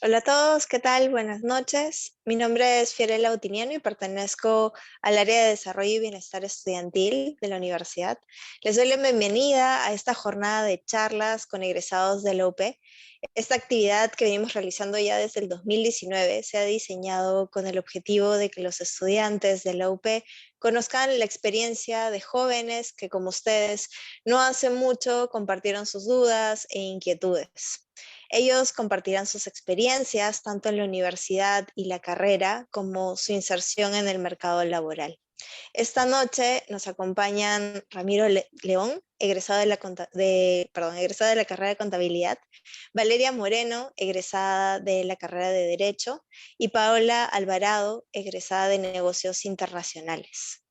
Hola a todos, ¿qué tal? Buenas noches. Mi nombre es Fiorella Utiniano y pertenezco al área de desarrollo y bienestar estudiantil de la universidad. Les doy la bienvenida a esta jornada de charlas con egresados de la UP. Esta actividad que venimos realizando ya desde el 2019 se ha diseñado con el objetivo de que los estudiantes de la UP conozcan la experiencia de jóvenes que, como ustedes, no hace mucho compartieron sus dudas e inquietudes. Ellos compartirán sus experiencias tanto en la universidad y la carrera como su inserción en el mercado laboral. Esta noche nos acompañan Ramiro León, egresado de la carrera de contabilidad, Valeria Moreno, egresada de la carrera de Derecho, y Paola Alvarado, egresada de Negocios Internacionales.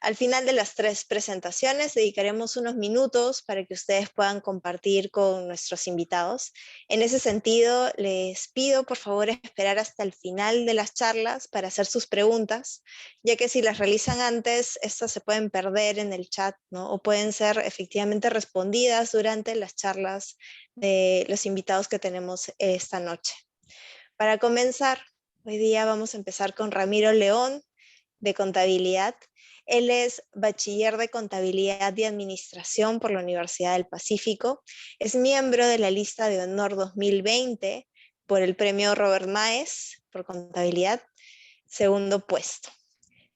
Al final de las tres presentaciones dedicaremos unos minutos para que ustedes puedan compartir con nuestros invitados. En ese sentido, les pido por favor esperar hasta el final de las charlas para hacer sus preguntas, ya que si las realizan antes, estas se pueden perder en el chat, ¿no? O pueden ser efectivamente respondidas durante las charlas de los invitados que tenemos esta noche. Para comenzar, hoy día vamos a empezar con Ramiro León, de Contabilidad. Él es bachiller de Contabilidad y Administración por la Universidad del Pacífico. Es miembro de la lista de honor 2020 por el premio Robert Maes por Contabilidad, segundo puesto.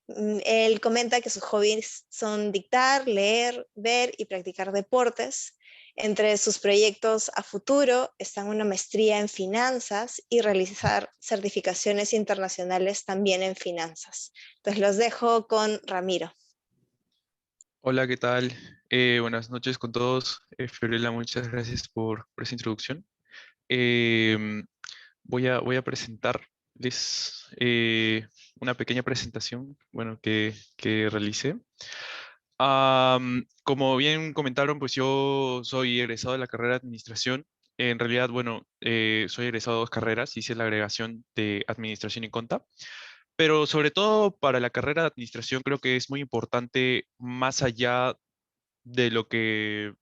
Él comenta que sus hobbies son dictar, leer, ver y practicar deportes. Entre sus proyectos a futuro están una maestría en finanzas y realizar certificaciones internacionales también en finanzas. Entonces los dejo con Ramiro. Hola, ¿qué tal? Buenas noches con todos. Fiorella, muchas gracias por esa introducción. Em, voy a presentarles una pequeña presentación, bueno, que realicé. Como bien comentaron, pues yo soy egresado de la carrera de Administración. En realidad, bueno, soy egresado de dos carreras, hice la agregación de Administración y Conta. Pero sobre todo para la carrera de Administración creo que es muy importante, más allá de lo que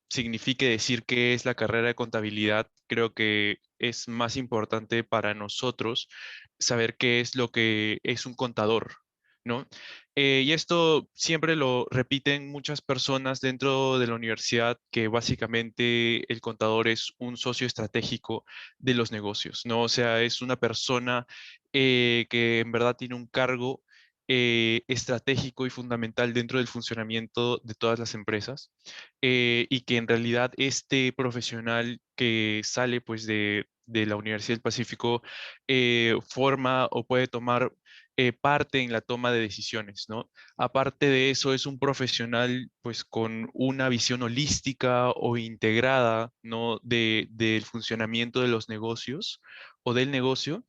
signifique decir que es la carrera de contabilidad, creo que es más importante para nosotros saber qué es lo que es un contador, ¿no? Y esto siempre lo repiten muchas personas dentro de la universidad, que básicamente el contador es un socio estratégico de los negocios, ¿no? O sea, es una persona que en verdad tiene un cargo estratégico y fundamental dentro del funcionamiento de todas las empresas, y que en realidad este profesional que sale pues de la Universidad del Pacífico forma o puede tomar parte en la toma de decisiones, ¿no? Aparte de eso, es un profesional pues con una visión holística o integrada, ¿no? Del funcionamiento de los negocios o del negocio,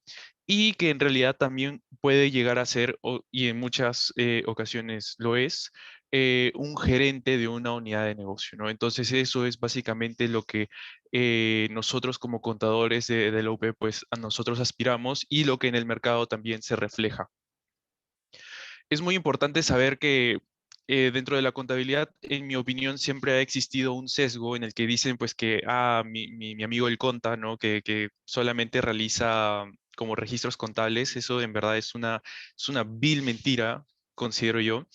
y que en realidad también puede llegar a ser, y en muchas ocasiones lo es, un gerente de una unidad de negocio, ¿no? Entonces eso es básicamente lo que nosotros como contadores de la UP, pues a nosotros aspiramos, y lo que en el mercado también se refleja. Es muy importante saber que dentro de la contabilidad, en mi opinión, siempre ha existido un sesgo en el que dicen pues que, mi amigo el conta, ¿no? Que solamente realiza como registros contables. Eso en verdad es una vil mentira, considero yo.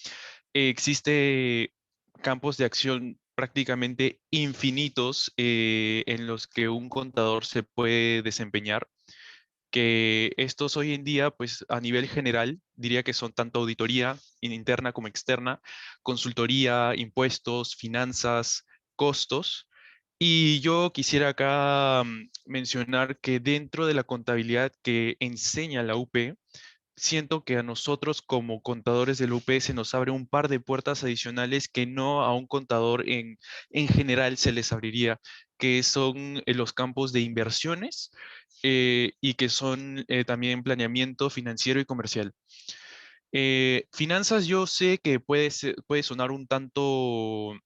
Existe campos de acción prácticamente infinitos en los que un contador se puede desempeñar, que estos hoy en día, pues a nivel general, diría que son tanto auditoría interna como externa, consultoría, impuestos, finanzas, costos. Y yo quisiera acá mencionar que dentro de la contabilidad que enseña la UP, siento que a nosotros como contadores del UP se nos abre un par de puertas adicionales que no a un contador en general se les abriría, que son los campos de inversiones, y que son también planeamiento financiero y comercial. Finanzas, yo sé que puede sonar un tanto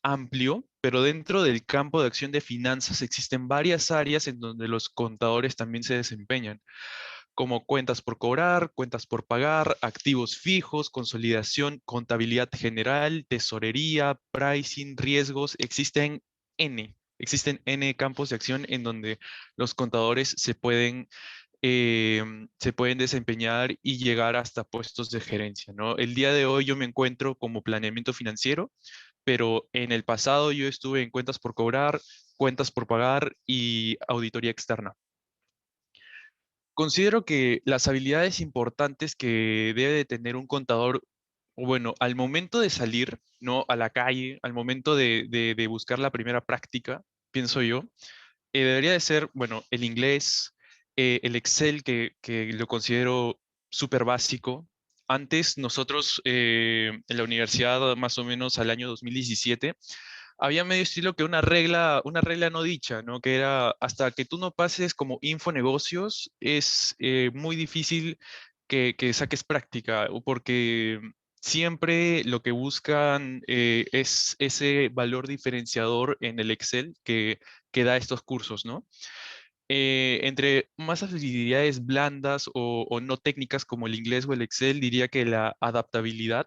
amplio, pero dentro del campo de acción de finanzas existen varias áreas en donde los contadores también se desempeñan, como cuentas por cobrar, cuentas por pagar, activos fijos, consolidación, contabilidad general, tesorería, pricing, riesgos. Existen N. existen N campos de acción en donde los contadores se pueden desempeñar y llegar hasta puestos de gerencia, ¿no? El día de hoy yo me encuentro como planeamiento financiero, pero en el pasado yo estuve en cuentas por cobrar, cuentas por pagar y auditoría externa. Considero que las habilidades importantes que debe de tener un contador, o bueno, al momento de salir, ¿no? A la calle, al momento de buscar la primera práctica, pienso yo, debería de ser, bueno, el inglés, el Excel, que lo considero súper básico. Antes nosotros en la universidad, más o menos al año 2017, había medio estilo que una regla no dicha, ¿no? Que era hasta que tú no pases como infonegocios, es muy difícil que saques práctica, o porque siempre lo que buscan es ese valor diferenciador en el Excel que da estos cursos, ¿no? Entre más habilidades blandas o no técnicas como el inglés o el Excel, diría que la adaptabilidad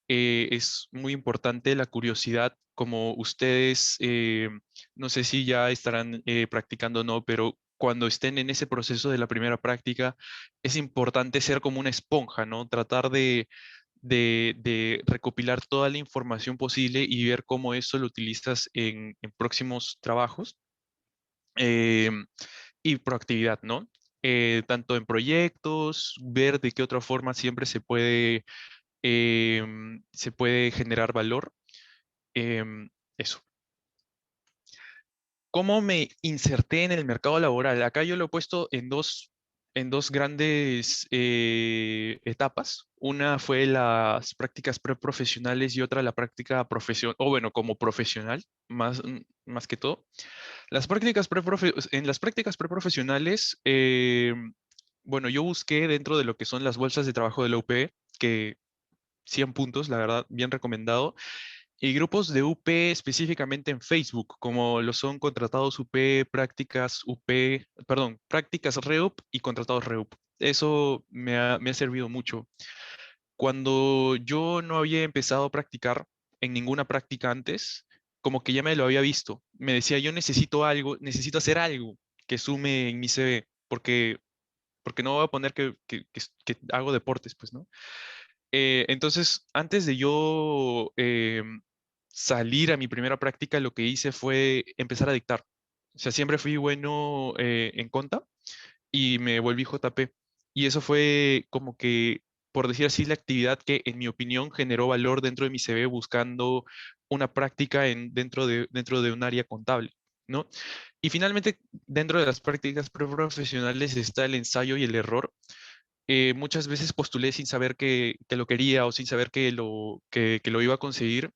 es muy importante, la curiosidad, como ustedes, no sé si ya estarán practicando o no, pero cuando estén en ese proceso de la primera práctica, es importante ser como una esponja, ¿no? Tratar de recopilar toda la información posible y ver cómo eso lo utilizas en próximos trabajos. Em, y proactividad, ¿no? Tanto en proyectos, ver de qué otra forma siempre se puede generar valor. Eso. ¿Cómo me inserté en el mercado laboral? Acá yo lo he puesto en dos grandes etapas. Una fue las prácticas preprofesionales y otra la práctica profesional, o bueno, como profesional, más que todo. En las prácticas preprofesionales, bueno, yo busqué dentro de lo que son las bolsas de trabajo de la UP, que 100 puntos, la verdad, bien recomendado, y grupos de UP específicamente en Facebook, como lo son Contratados UP, Prácticas UP, perdón, Prácticas REUP y Contratados REUP. Eso me ha servido mucho. Cuando yo no había empezado a practicar en ninguna práctica antes, como que ya me lo había visto. Me decía, yo necesito algo, necesito hacer algo que sume en mi CV, porque no voy a poner que hago deportes, pues, ¿no? Entonces, antes de yo salir a mi primera práctica, lo que hice fue empezar a dictar. O sea, siempre fui bueno en conta y me volví JP. Y eso fue como que, por decir así, la actividad que, en mi opinión, generó valor dentro de mi CV buscando una práctica dentro de un área contable, ¿no? Y finalmente, dentro de las prácticas profesionales está el ensayo y el error. Muchas veces postulé sin saber que lo quería o sin saber que lo iba a conseguir,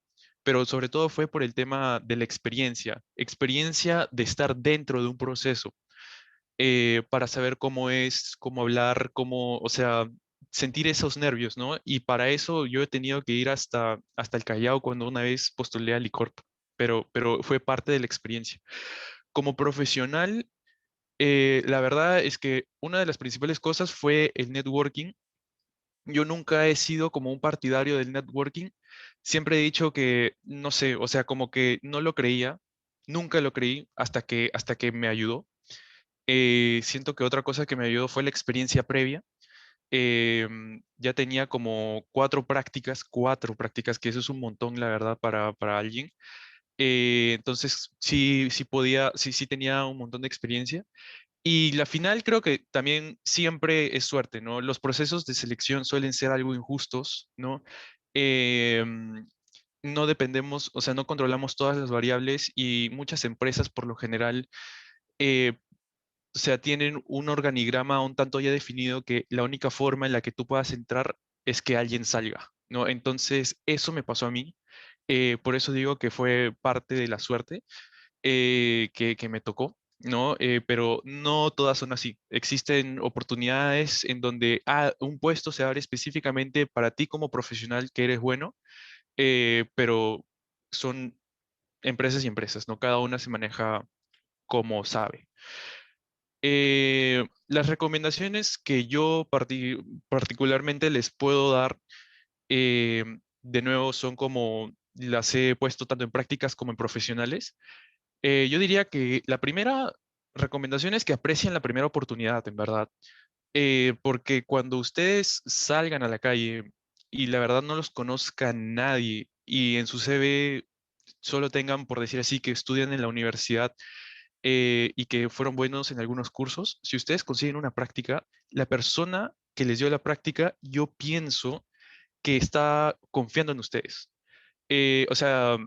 pero sobre todo fue por el tema de la experiencia de estar dentro de un proceso para saber cómo es, cómo hablar, cómo, o sea, sentir esos nervios, ¿no? Y para eso yo he tenido que ir hasta el Callao cuando una vez postulé a Licorp, pero fue parte de la experiencia. Como profesional, la verdad es que una de las principales cosas fue el networking. Yo nunca he sido como un partidario del networking. Siempre he dicho que, no sé, o sea, como que no lo creía. Nunca lo creí hasta que me ayudó. Siento que otra cosa que me ayudó fue la experiencia previa. Ya tenía como cuatro prácticas, que eso es un montón, la verdad, para alguien. Entonces, sí podía, sí tenía un montón de experiencia. Y la final creo que también siempre es suerte, ¿no? Los procesos de selección suelen ser algo injustos, ¿no? Em, no dependemos, o sea, no controlamos todas las variables y muchas empresas por lo general eh, o sea, tienen un organigrama un tanto ya definido que la única forma en la que tú puedas entrar es que alguien salga, ¿no? Entonces, eso me pasó a mí. Por eso digo que fue parte de la suerte que me tocó, ¿no? Pero no todas son así. Existen oportunidades en donde un puesto se abre específicamente para ti como profesional que eres bueno, pero son empresas y empresas, ¿no? Cada una se maneja como sabe. Las recomendaciones que yo particularmente les puedo dar, de nuevo, son como las he puesto tanto en prácticas como en profesionales. Yo diría que la primera recomendación es que aprecien la primera oportunidad, en verdad. Porque cuando ustedes salgan a la calle y la verdad no los conozca nadie y en su CV solo tengan, por decir así, que estudian en la universidad y que fueron buenos en algunos cursos, si ustedes consiguen una práctica, la persona que les dio la práctica, yo pienso que está confiando en ustedes. O sea,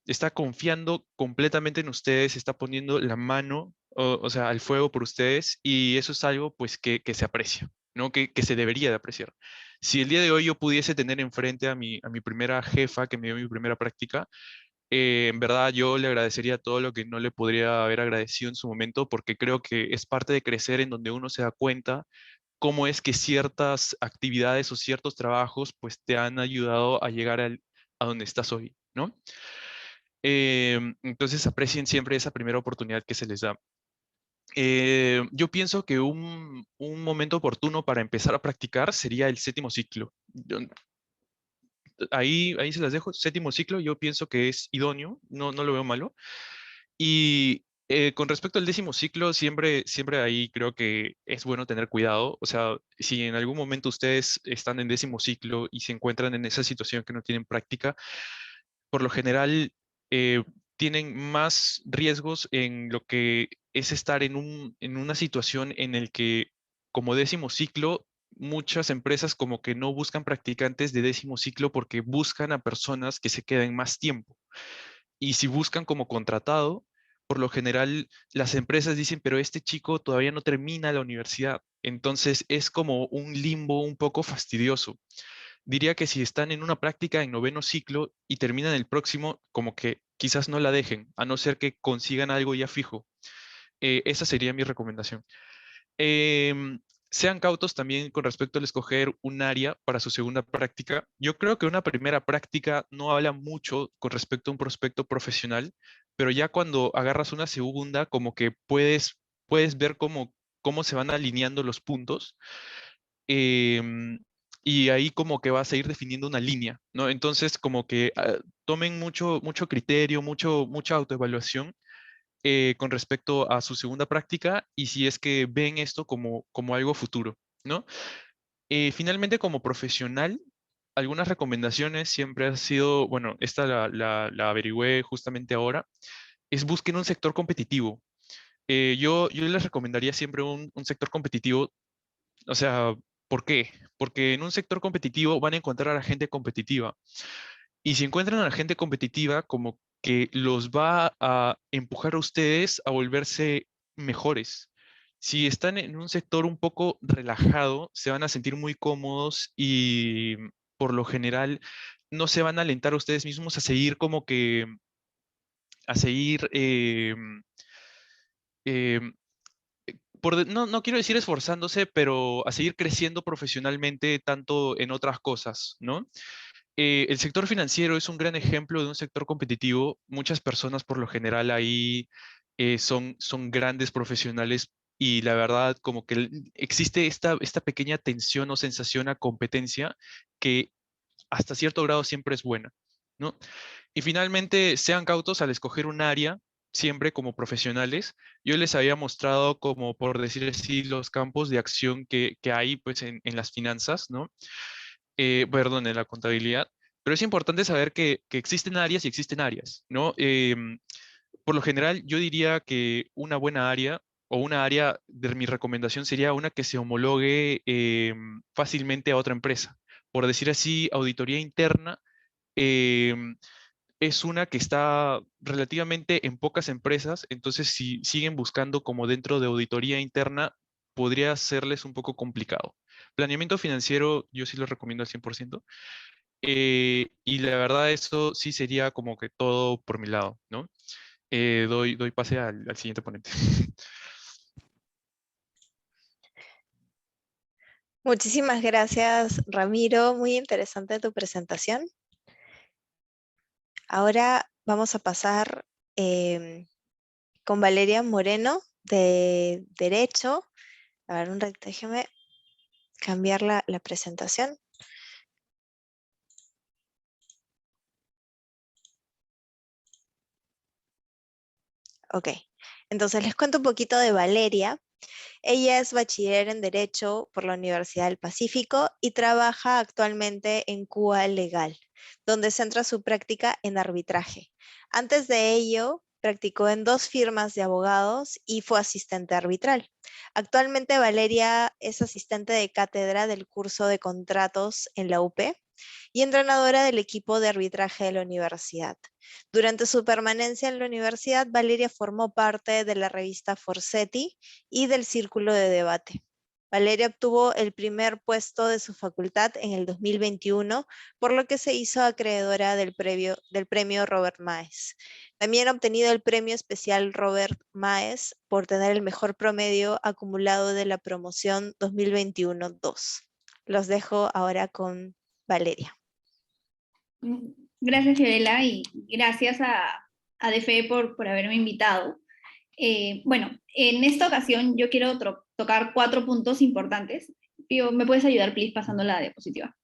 está confiando completamente en ustedes, está poniendo la mano, o sea, al fuego por ustedes, y eso es algo pues que se aprecia, ¿no? Que se debería de apreciar. Si el día de hoy yo pudiese tener enfrente a mi primera jefa que me dio mi primera práctica, en verdad yo le agradecería todo lo que no le podría haber agradecido en su momento, porque creo que es parte de crecer en donde uno se da cuenta cómo es que ciertas actividades o ciertos trabajos pues te han ayudado a llegar a donde estás hoy, ¿no? Entonces aprecien siempre esa primera oportunidad que se les da. Yo pienso que un momento oportuno para empezar a practicar sería el séptimo ciclo. Ahí se las dejo. Séptimo ciclo, yo pienso que es idóneo, no lo veo malo. Y con respecto al décimo ciclo, siempre ahí creo que es bueno tener cuidado. O sea, si en algún momento ustedes están en décimo ciclo y se encuentran en esa situación que no tienen práctica, por lo general tienen más riesgos en lo que es estar en una situación en el que como décimo ciclo, muchas empresas como que no buscan practicantes de décimo ciclo porque buscan a personas que se queden más tiempo. Y si buscan como contratado, por lo general las empresas dicen, pero este chico todavía no termina la universidad. Entonces es como un limbo un poco fastidioso. Diría que si están en una práctica en noveno ciclo y terminan el próximo, como que quizás no la dejen, a no ser que consigan algo ya fijo. Esa sería mi recomendación. Em, Sean cautos también con respecto al escoger un área para su segunda práctica. Yo creo que una primera práctica no habla mucho con respecto a un prospecto profesional, pero ya cuando agarras una segunda, como que puedes ver cómo se van alineando los puntos. em, y ahí como que vas a ir definiendo una línea, ¿no? Entonces, como que tomen mucho criterio, mucha autoevaluación con respecto a su segunda práctica y si es que ven esto como algo futuro, ¿no? Finalmente, como profesional, algunas recomendaciones siempre han sido, bueno, esta la averigüé justamente ahora, es busquen un sector competitivo. Yo les recomendaría siempre un sector competitivo, o sea, ¿por qué? Porque en un sector competitivo van a encontrar a la gente competitiva. Y si encuentran a la gente competitiva, como que los va a empujar a ustedes a volverse mejores. Si están en un sector un poco relajado, se van a sentir muy cómodos y por lo general no se van a alentar a ustedes mismos a seguir como que, a seguir, eh, no quiero decir esforzándose, pero a seguir creciendo profesionalmente tanto en otras cosas, ¿no? El sector financiero es un gran ejemplo de un sector competitivo. Muchas personas por lo general ahí son grandes profesionales y la verdad como que existe esta pequeña tensión o sensación a competencia que hasta cierto grado siempre es buena, ¿no? Y finalmente, sean cautos al escoger un área, siempre como profesionales. Yo les había mostrado como, por decir así, los campos de acción que hay pues en las finanzas, ¿no? Perdón, en la contabilidad. Pero es importante saber que existen áreas y existen áreas, ¿no? Por lo general, yo diría que una buena área o una área de mi recomendación sería una que se homologue fácilmente a otra empresa. Por decir así, auditoría interna em, es una que está relativamente en pocas empresas, entonces si siguen buscando como dentro de auditoría interna, podría serles un poco complicado. Planeamiento financiero, yo sí lo recomiendo al 100%. Y la verdad, eso sí sería como que todo por mi lado, ¿no? Doy pase al siguiente ponente. Muchísimas gracias, Ramiro. Muy interesante tu presentación. Ahora vamos a pasar con Valeria Moreno de Derecho. A ver, déjeme cambiar la presentación. Ok, entonces les cuento un poquito de Valeria. Ella es bachiller en Derecho por la Universidad del Pacífico y trabaja actualmente en Cuba Legal, donde centra su práctica en arbitraje. Antes de ello, practicó en 2 firmas de abogados y fue asistente arbitral. Actualmente Valeria es asistente de cátedra del curso de contratos en la UP y entrenadora del equipo de arbitraje de la universidad. Durante su permanencia en la universidad, Valeria formó parte de la revista Forsetti y del Círculo de Debate. Valeria obtuvo el primer puesto de su facultad en el 2021, por lo que se hizo acreedora del premio Robert Maes. También ha obtenido el premio especial Robert Maes por tener el mejor promedio acumulado de la promoción 2021-2. Los dejo ahora con Valeria. Gracias, Fiorella, y gracias a DFE por haberme invitado. Bueno, en esta ocasión yo quiero tocar 4 puntos importantes. Pío, ¿me puedes ayudar, please, pasando la diapositiva?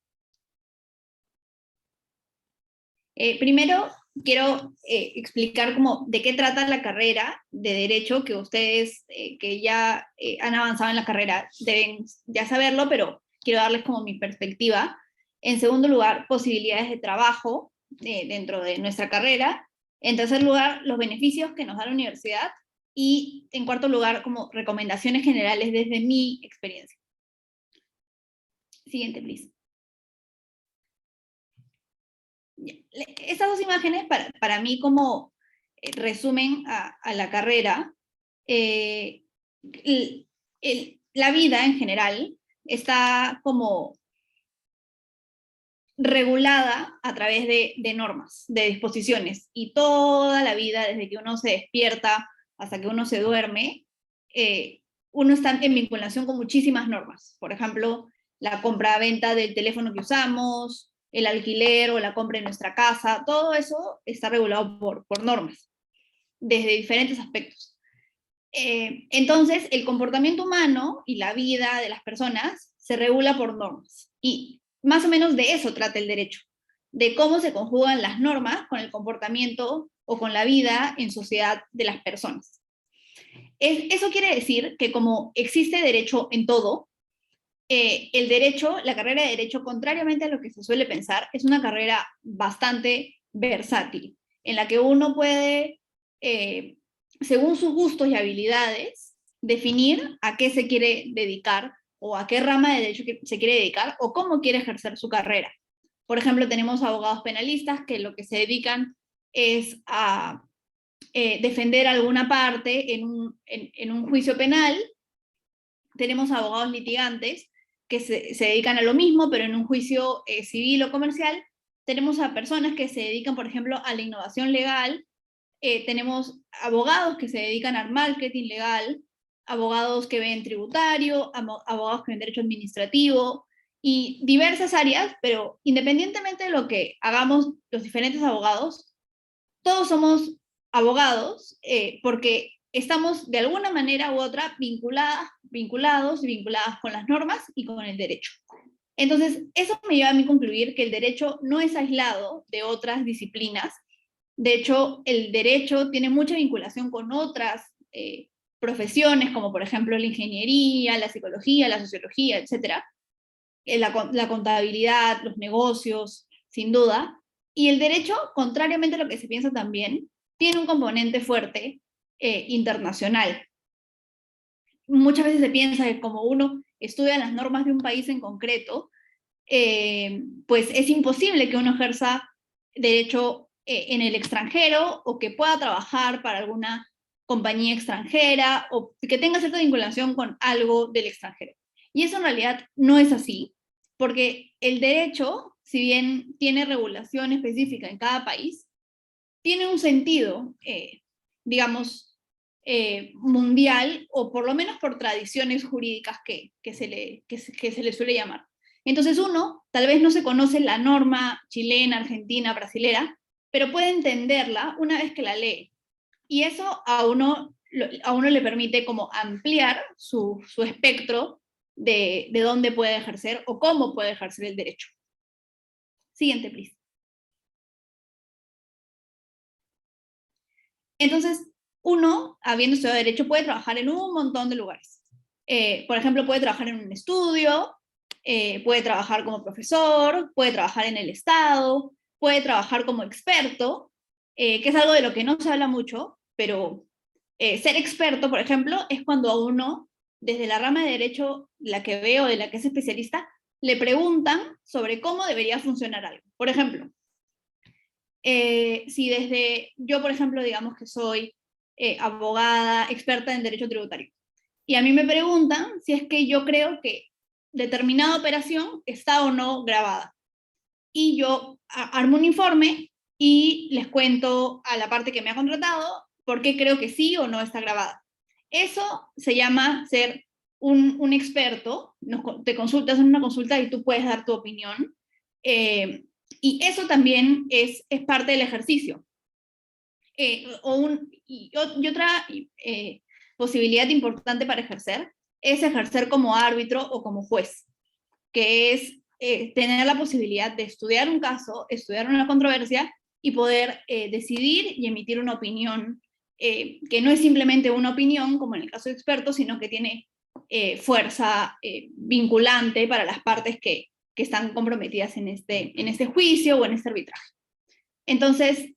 Primero, quiero explicar de qué trata la carrera de Derecho, que ustedes que ya han avanzado en la carrera deben ya saberlo, pero quiero darles como mi perspectiva. En segundo lugar, posibilidades de trabajo dentro de nuestra carrera. En tercer lugar, los beneficios que nos da la universidad. Y en cuarto lugar, como recomendaciones generales desde mi experiencia. Siguiente, please. Estas 2 imágenes para mí como resumen a la carrera. La vida en general está como regulada a través de normas, de disposiciones, y toda la vida, desde que uno se despierta hasta que uno se duerme, uno está en vinculación con muchísimas normas. Por ejemplo, la compra-venta del teléfono que usamos, el alquiler o la compra de nuestra casa, todo eso está regulado por normas, desde diferentes aspectos. Entonces, el comportamiento humano y la vida de las personas se regula por normas. Y más o menos de eso trata el derecho, de cómo se conjugan las normas con el comportamiento o con la vida en sociedad de las personas. Eso quiere decir que como existe derecho en todo, el derecho, la carrera de derecho, contrariamente a lo que se suele pensar, es una carrera bastante versátil, en la que uno puede, según sus gustos y habilidades, definir a qué se quiere dedicar o a qué rama de derecho se quiere dedicar o cómo quiere ejercer su carrera. Por ejemplo, tenemos abogados penalistas que lo que se dedican es a defender alguna parte en un juicio penal. Tenemos abogados litigantes que se dedican a lo mismo, pero en un juicio civil o comercial. Tenemos a personas que se dedican, por ejemplo, a la innovación legal. Tenemos abogados que se dedican al marketing legal, abogados que ven tributario, abogados que ven derecho administrativo, y diversas áreas, pero independientemente de lo que hagamos los diferentes abogados, todos somos abogados porque estamos de alguna manera u otra vinculados y vinculadas con las normas y con el derecho. Entonces, eso me lleva a mí a concluir que el derecho no es aislado de otras disciplinas. De hecho, el derecho tiene mucha vinculación con otras profesiones, como por ejemplo la ingeniería, la psicología, la sociología, etc. La contabilidad, los negocios, sin duda. Y el derecho, contrariamente a lo que se piensa también, tiene un componente fuerte internacional. Muchas veces se piensa que como uno estudia las normas de un país en concreto, pues es imposible que uno ejerza derecho en el extranjero o que pueda trabajar para alguna compañía extranjera o que tenga cierta vinculación con algo del extranjero. Y eso en realidad no es así, porque el derecho, si bien tiene regulación específica en cada país, tiene un sentido, digamos, mundial, o por lo menos por tradiciones jurídicas que se le suele llamar. Entonces uno tal vez no se conoce la norma chilena, argentina, brasilera, pero puede entenderla una vez que la lee. Y eso a uno le permite como ampliar su espectro de dónde puede ejercer o cómo puede ejercer el derecho. Siguiente, please. Entonces, uno, habiendo estudiado Derecho, puede trabajar en un montón de lugares. Por ejemplo, puede trabajar en un estudio, puede trabajar como profesor, puede trabajar en el Estado, puede trabajar como experto, que es algo de lo que no se habla mucho, pero ser experto, por ejemplo, es cuando a uno, desde la rama de Derecho, la que veo, de la que es especialista, le preguntan sobre cómo debería funcionar algo. Por ejemplo, si desde yo, por ejemplo, digamos que soy abogada experta en derecho tributario, y a mí me preguntan si es que yo creo que determinada operación está o no grabada. Y yo armo un informe y les cuento a la parte que me ha contratado por qué creo que sí o no está grabada. Eso se llama ser un experto. Te consultas en una consulta y tú puedes dar tu opinión. Y eso también es parte del ejercicio. Y otra posibilidad importante para ejercer es ejercer como árbitro o como juez, que es tener la posibilidad de estudiar un caso, estudiar una controversia y poder decidir y emitir una opinión que no es simplemente una opinión, como en el caso de expertos, sino que tiene fuerza vinculante para las partes que están comprometidas en este juicio o en este arbitraje. Entonces,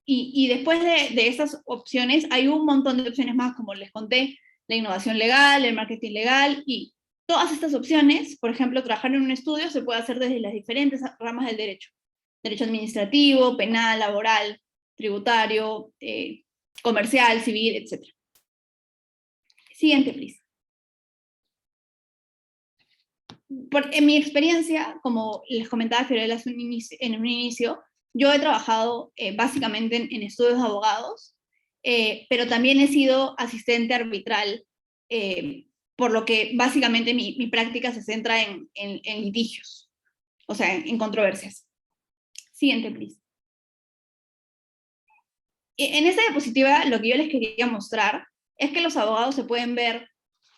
y después de esas opciones, hay un montón de opciones más, como les conté, la innovación legal, el marketing legal, y todas estas opciones, por ejemplo, trabajar en un estudio se puede hacer desde las diferentes ramas del derecho. Derecho administrativo, penal, laboral, tributario, comercial, civil, etc. Siguiente, please. En mi experiencia, como les comentaba Fiorella en un inicio, yo he trabajado básicamente en estudios de abogados, pero también he sido asistente arbitral, por lo que básicamente mi práctica se centra en litigios, o sea, en controversias. Siguiente, please. En esta diapositiva lo que yo les quería mostrar es que los abogados se pueden ver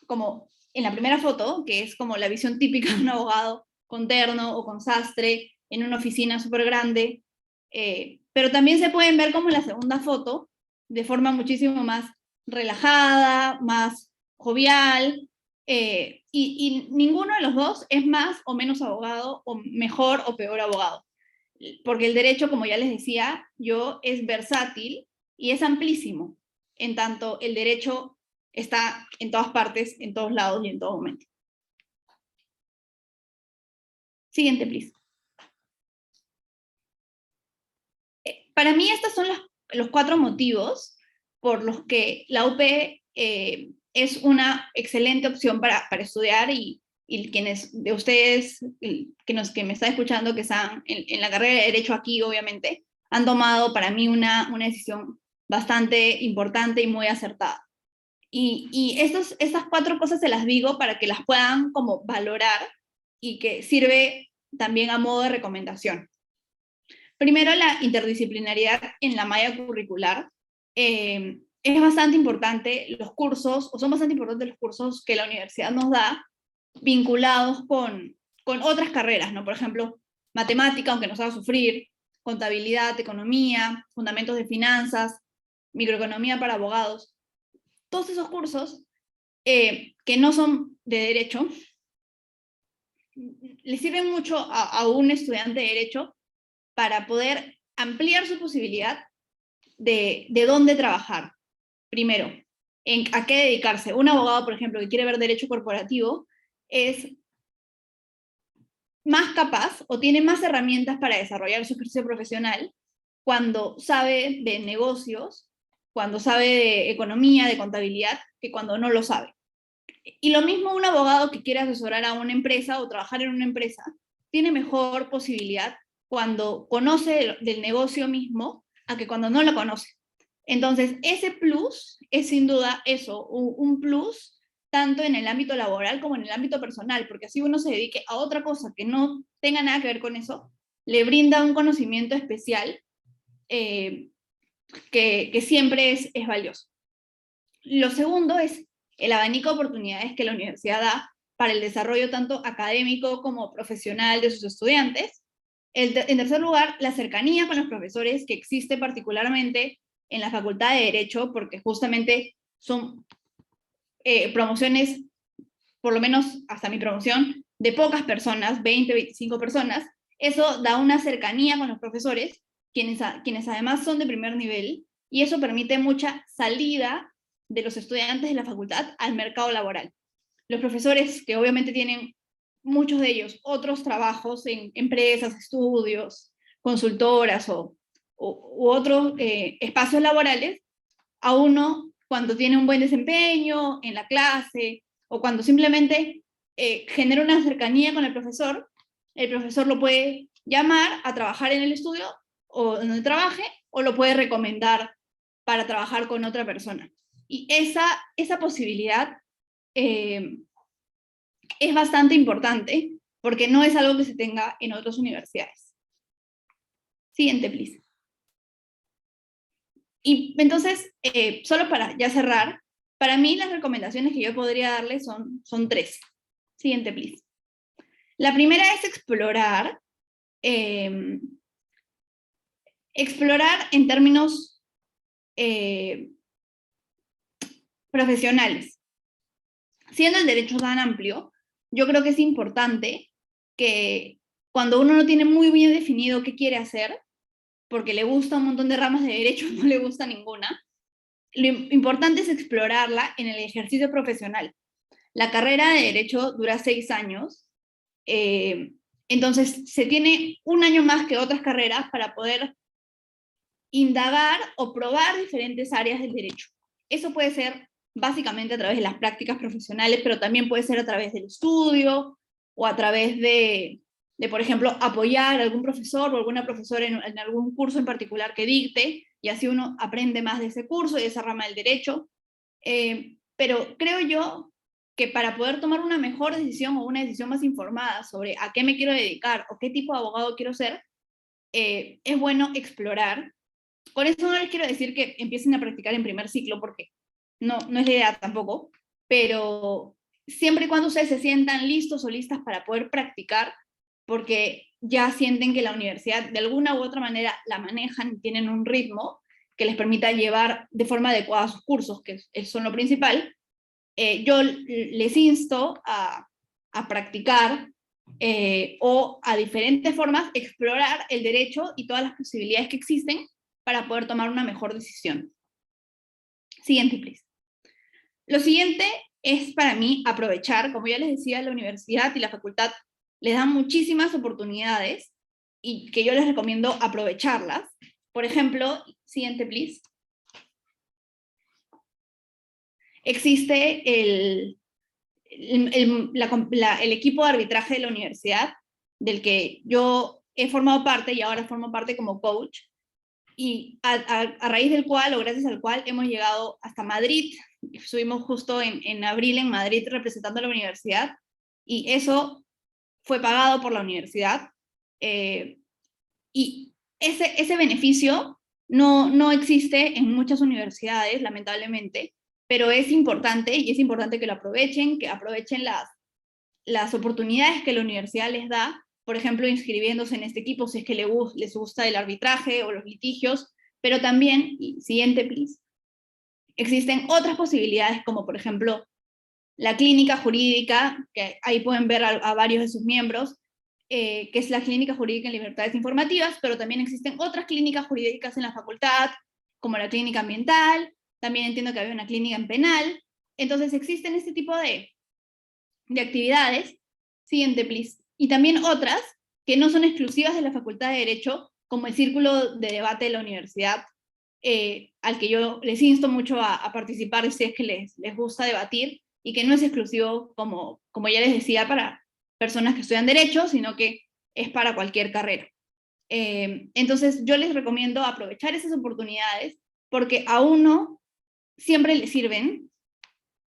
como en la primera foto, que es como la visión típica de un abogado con terno o con sastre en una oficina súper grande, pero también se pueden ver como en la segunda foto, de forma muchísimo más relajada, más jovial, y ninguno de los dos es más o menos abogado, o mejor o peor abogado. Porque el derecho, como ya les decía, es versátil y es amplísimo, en tanto el derecho está en todas partes, en todos lados y en todo momento. Siguiente, please. Para mí estos son los 4 motivos por los que la UP es una excelente opción para estudiar, y quienes de ustedes que me están escuchando, que están en la carrera de Derecho aquí, obviamente, han tomado para mí una decisión bastante importante y muy acertada. Y estas 4 cosas se las digo para que las puedan como valorar y que sirve también a modo de recomendación. Primero, la interdisciplinariedad en la malla curricular. Es bastante importante los cursos, o son bastante importantes los cursos que la universidad nos da, vinculados con otras carreras, ¿no? Por ejemplo, matemática, aunque nos haga sufrir, contabilidad, economía, fundamentos de finanzas, microeconomía para abogados. Todos esos cursos que no son de derecho, le sirven mucho a un estudiante de derecho para poder ampliar su posibilidad de dónde trabajar. Primero, a qué dedicarse. Un abogado, por ejemplo, que quiere ver derecho corporativo, es más capaz o tiene más herramientas para desarrollar su ejercicio profesional cuando sabe de negocios, cuando sabe de economía, de contabilidad, que cuando no lo sabe. Y lo mismo un abogado que quiere asesorar a una empresa o trabajar en una empresa, tiene mejor posibilidad cuando conoce del negocio mismo a que cuando no lo conoce. Entonces, ese plus es sin duda eso, un plus tanto en el ámbito laboral como en el ámbito personal, porque así uno se dedique a otra cosa que no tenga nada que ver con eso, le brinda un conocimiento especial que siempre es valioso. Lo segundo es el abanico de oportunidades que la universidad da para el desarrollo tanto académico como profesional de sus estudiantes. En tercer lugar, la cercanía con los profesores, que existe particularmente en la Facultad de Derecho, porque justamente son promociones, por lo menos hasta mi promoción, de pocas personas, 20, 25 personas. Eso da una cercanía con los profesores, quienes además son de primer nivel, y eso permite mucha salida de los estudiantes de la facultad al mercado laboral. Los profesores, que obviamente tienen muchos de ellos otros trabajos en empresas, estudios, consultoras u otros espacios laborales, a uno cuando tiene un buen desempeño en la clase o cuando simplemente genera una cercanía con el profesor lo puede llamar a trabajar en el estudio o donde trabaje, o lo puede recomendar para trabajar con otra persona. Y esa posibilidad es bastante importante, porque no es algo que se tenga en otras universidades. Siguiente, please. Y entonces, solo para ya cerrar, para mí las recomendaciones que yo podría darles son 3. Siguiente, please. La primera es explorar en términos profesionales. Siendo el derecho tan amplio, yo creo que es importante que cuando uno no tiene muy bien definido qué quiere hacer, porque le gusta un montón de ramas de derecho, no le gusta ninguna, lo importante es explorarla en el ejercicio profesional. La carrera de derecho dura 6 años, entonces se tiene un año más que otras carreras para poder indagar o probar diferentes áreas del derecho. Eso puede ser básicamente a través de las prácticas profesionales, pero también puede ser a través del estudio o a través de por ejemplo, apoyar a algún profesor o alguna profesora en algún curso en particular que dicte, y así uno aprende más de ese curso y de esa rama del derecho. Pero creo yo que para poder tomar una mejor decisión o una decisión más informada sobre a qué me quiero dedicar o qué tipo de abogado quiero ser, es bueno explorar. Con eso no les quiero decir que empiecen a practicar en primer ciclo, porque no es la idea tampoco, pero siempre y cuando ustedes se sientan listos o listas para poder practicar, porque ya sienten que la universidad de alguna u otra manera la manejan y tienen un ritmo que les permita llevar de forma adecuada sus cursos, que son lo principal, yo les insto a practicar o a diferentes formas explorar el derecho y todas las posibilidades que existen para poder tomar una mejor decisión. Siguiente, please. Lo siguiente es para mí aprovechar, como ya les decía, la universidad y la facultad les dan muchísimas oportunidades y que yo les recomiendo aprovecharlas. Por ejemplo, siguiente, please. Existe el equipo de arbitraje de la universidad, del que yo he formado parte y ahora formo parte como coach, y a raíz del cual, o gracias al cual, hemos llegado hasta Madrid. Estuvimos justo en abril en Madrid representando a la universidad, y eso fue pagado por la universidad, y ese beneficio no existe en muchas universidades, lamentablemente, pero es importante, y es importante que lo aprovechen, que aprovechen las oportunidades que la universidad les da, por ejemplo, inscribiéndose en este equipo si es que les gusta el arbitraje o los litigios, pero también, y siguiente, please, existen otras posibilidades, como por ejemplo la clínica jurídica, que ahí pueden ver a varios de sus miembros, que es la clínica jurídica en libertades informativas, pero también existen otras clínicas jurídicas en la facultad, como la clínica ambiental, también entiendo que había una clínica en penal. Entonces existen este tipo de actividades. Siguiente, please. Y también otras que no son exclusivas de la Facultad de Derecho, como el Círculo de Debate de la Universidad, al que yo les insto mucho a participar si es que les gusta debatir, y que no es exclusivo, como ya les decía, para personas que estudian Derecho, sino que es para cualquier carrera. Entonces yo les recomiendo aprovechar esas oportunidades, porque a uno siempre le sirven,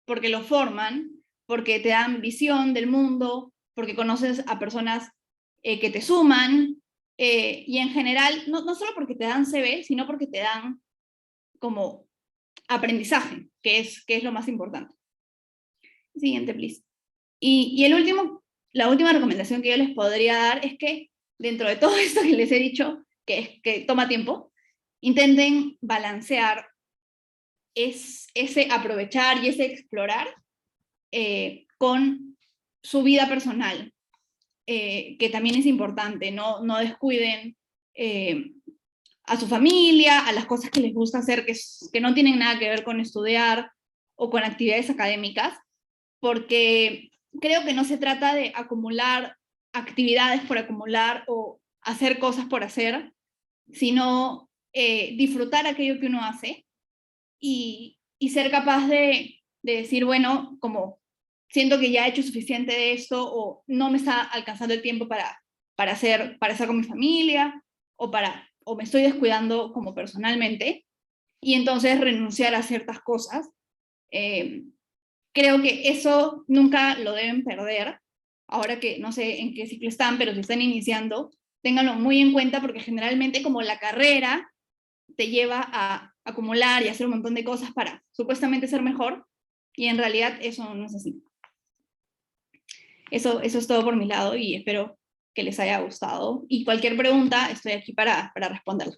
porque lo forman, porque te dan visión del mundo, porque conoces a personas que te suman, y en general, no solo porque te dan CV, sino porque te dan como aprendizaje, que es lo más importante. Siguiente, please. Y la última recomendación que yo les podría dar es que dentro de todo esto que les he dicho, que toma tiempo, intenten balancear ese aprovechar y ese explorar con su vida personal, que también es importante, no descuiden a su familia, a las cosas que les gusta hacer, que no tienen nada que ver con estudiar o con actividades académicas, porque creo que no se trata de acumular actividades por acumular o hacer cosas por hacer, sino disfrutar aquello que uno hace y ser capaz de decir, bueno, como siento que ya he hecho suficiente de esto o no me está alcanzando el tiempo para estar con mi familia o me estoy descuidando como personalmente y entonces renunciar a ciertas cosas. Creo que eso nunca lo deben perder. Ahora que no sé en qué ciclo están, pero si están iniciando, ténganlo muy en cuenta porque generalmente como la carrera te lleva a acumular y hacer un montón de cosas para supuestamente ser mejor, y en realidad eso no es así. Eso es todo por mi lado y espero que les haya gustado. Y cualquier pregunta, estoy aquí para responderla.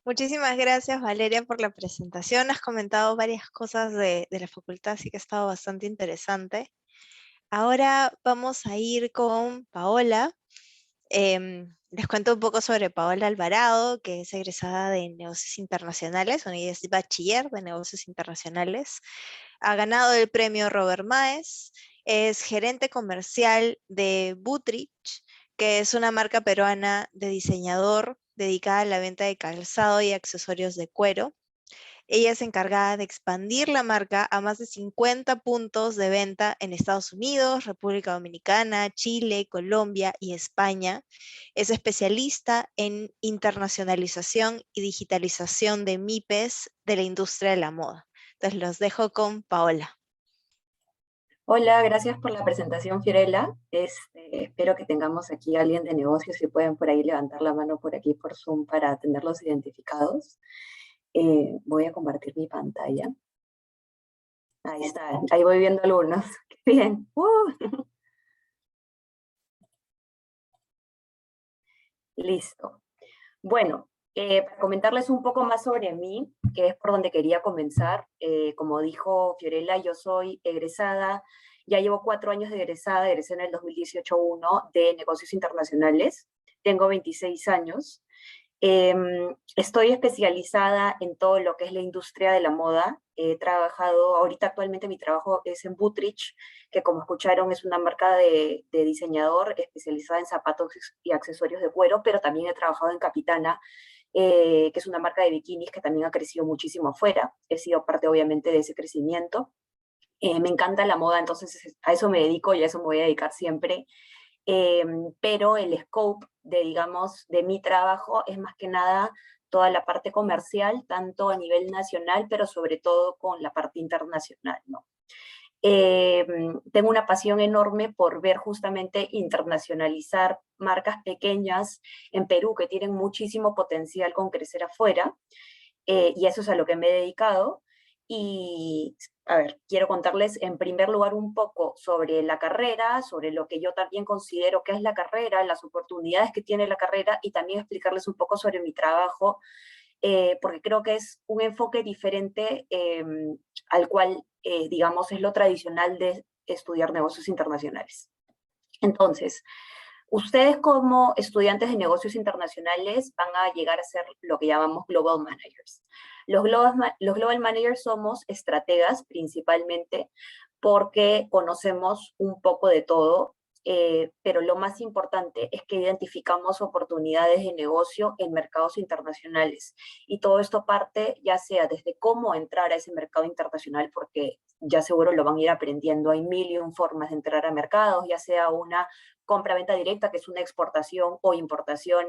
Muchísimas gracias, Valeria, por la presentación. Has comentado varias cosas de la facultad, así que ha estado bastante interesante. Ahora vamos a ir con Paola. Les cuento un poco sobre Paola Alvarado, que es egresada de Negocios Internacionales, bueno, ella es bachiller de Negocios Internacionales. Ha ganado el premio Robert Maes, es gerente comercial de Butrich, que es una marca peruana de diseñador dedicada a la venta de calzado y accesorios de cuero. Ella es encargada de expandir la marca a más de 50 puntos de venta en Estados Unidos, República Dominicana, Chile, Colombia y España. Es especialista en internacionalización y digitalización de MIPES de la industria de la moda. Entonces los dejo con Paola. Hola, gracias por la presentación, Fiorella. Espero que tengamos aquí a alguien de negocios, si pueden por ahí levantar la mano por aquí por Zoom para tenerlos identificados. Voy a compartir mi pantalla. Ahí está, ahí voy viendo algunos. Bien. Listo. Bueno, para comentarles un poco más sobre mí, que es por donde quería comenzar. Como dijo Fiorella, yo soy egresada, ya llevo 4 años de egresada, egresé en el 2018-1 de Negocios Internacionales, tengo 26 años. Estoy especializada en todo lo que es la industria de la moda. He trabajado, ahorita actualmente mi trabajo es en Butrich, que como escucharon es una marca de diseñador especializada en zapatos y accesorios de cuero, pero también he trabajado en Capitana, que es una marca de bikinis que también ha crecido muchísimo afuera. He sido parte obviamente de ese crecimiento. Me encanta la moda, entonces a eso me dedico y a eso me voy a dedicar siempre. Pero el scope de, digamos, de mi trabajo es más que nada toda la parte comercial, tanto a nivel nacional, pero sobre todo con la parte internacional, ¿no? Tengo una pasión enorme por ver justamente internacionalizar marcas pequeñas en Perú que tienen muchísimo potencial con crecer afuera, y eso es a lo que me he dedicado. Y, a ver, quiero contarles en primer lugar un poco sobre la carrera, sobre lo que yo también considero que es la carrera, las oportunidades que tiene la carrera y también explicarles un poco sobre mi trabajo, porque creo que es un enfoque diferente al cual, digamos, es lo tradicional de estudiar negocios internacionales. Entonces, ustedes como estudiantes de negocios internacionales van a llegar a ser lo que llamamos Global Managers. Los Global Managers somos estrategas principalmente porque conocemos un poco de todo, pero lo más importante es que identificamos oportunidades de negocio en mercados internacionales. Y todo esto parte ya sea desde cómo entrar a ese mercado internacional, porque ya seguro lo van a ir aprendiendo, hay mil y un formas de entrar a mercados, ya sea una compra-venta directa, que es una exportación o importación,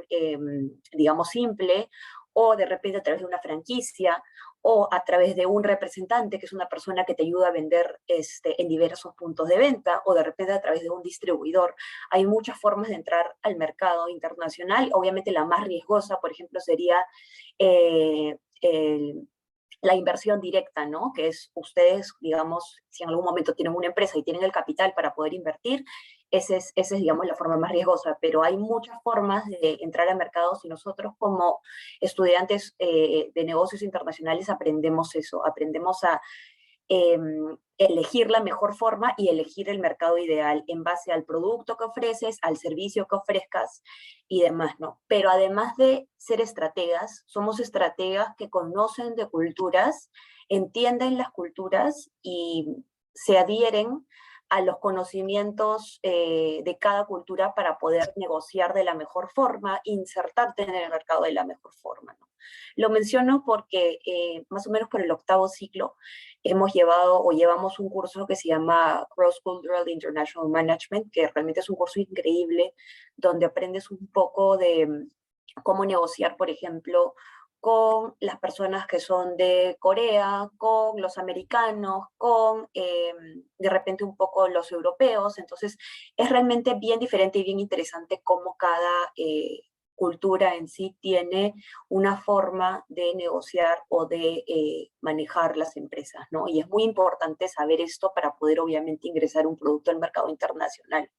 digamos, simple, o de repente a través de una franquicia, o a través de un representante, que es una persona que te ayuda a vender en diversos puntos de venta, o de repente a través de un distribuidor. Hay muchas formas de entrar al mercado internacional. Obviamente la más riesgosa, por ejemplo, sería la inversión directa, ¿no? Que es ustedes, digamos, si en algún momento tienen una empresa y tienen el capital para poder invertir, esa es, digamos, la forma más riesgosa, pero hay muchas formas de entrar a mercados y nosotros como estudiantes de negocios internacionales aprendemos eso, aprendemos a elegir la mejor forma y elegir el mercado ideal en base al producto que ofreces, al servicio que ofrezcas y demás, ¿no? Pero además de ser estrategas, somos estrategas que conocen de culturas, entienden las culturas y se adhieren a los conocimientos de cada cultura para poder negociar de la mejor forma, insertarte en el mercado de la mejor forma, ¿no? Lo menciono porque más o menos por el 8º ciclo hemos llevado o llevamos un curso que se llama Cross Cultural International Management, que realmente es un curso increíble, donde aprendes un poco de cómo negociar, por ejemplo, con las personas que son de Corea, con los americanos, con de repente un poco los europeos. Entonces es realmente bien diferente y bien interesante cómo cada cultura en sí tiene una forma de negociar o de manejar las empresas, ¿no? Y es muy importante saber esto para poder obviamente ingresar un producto al mercado internacional.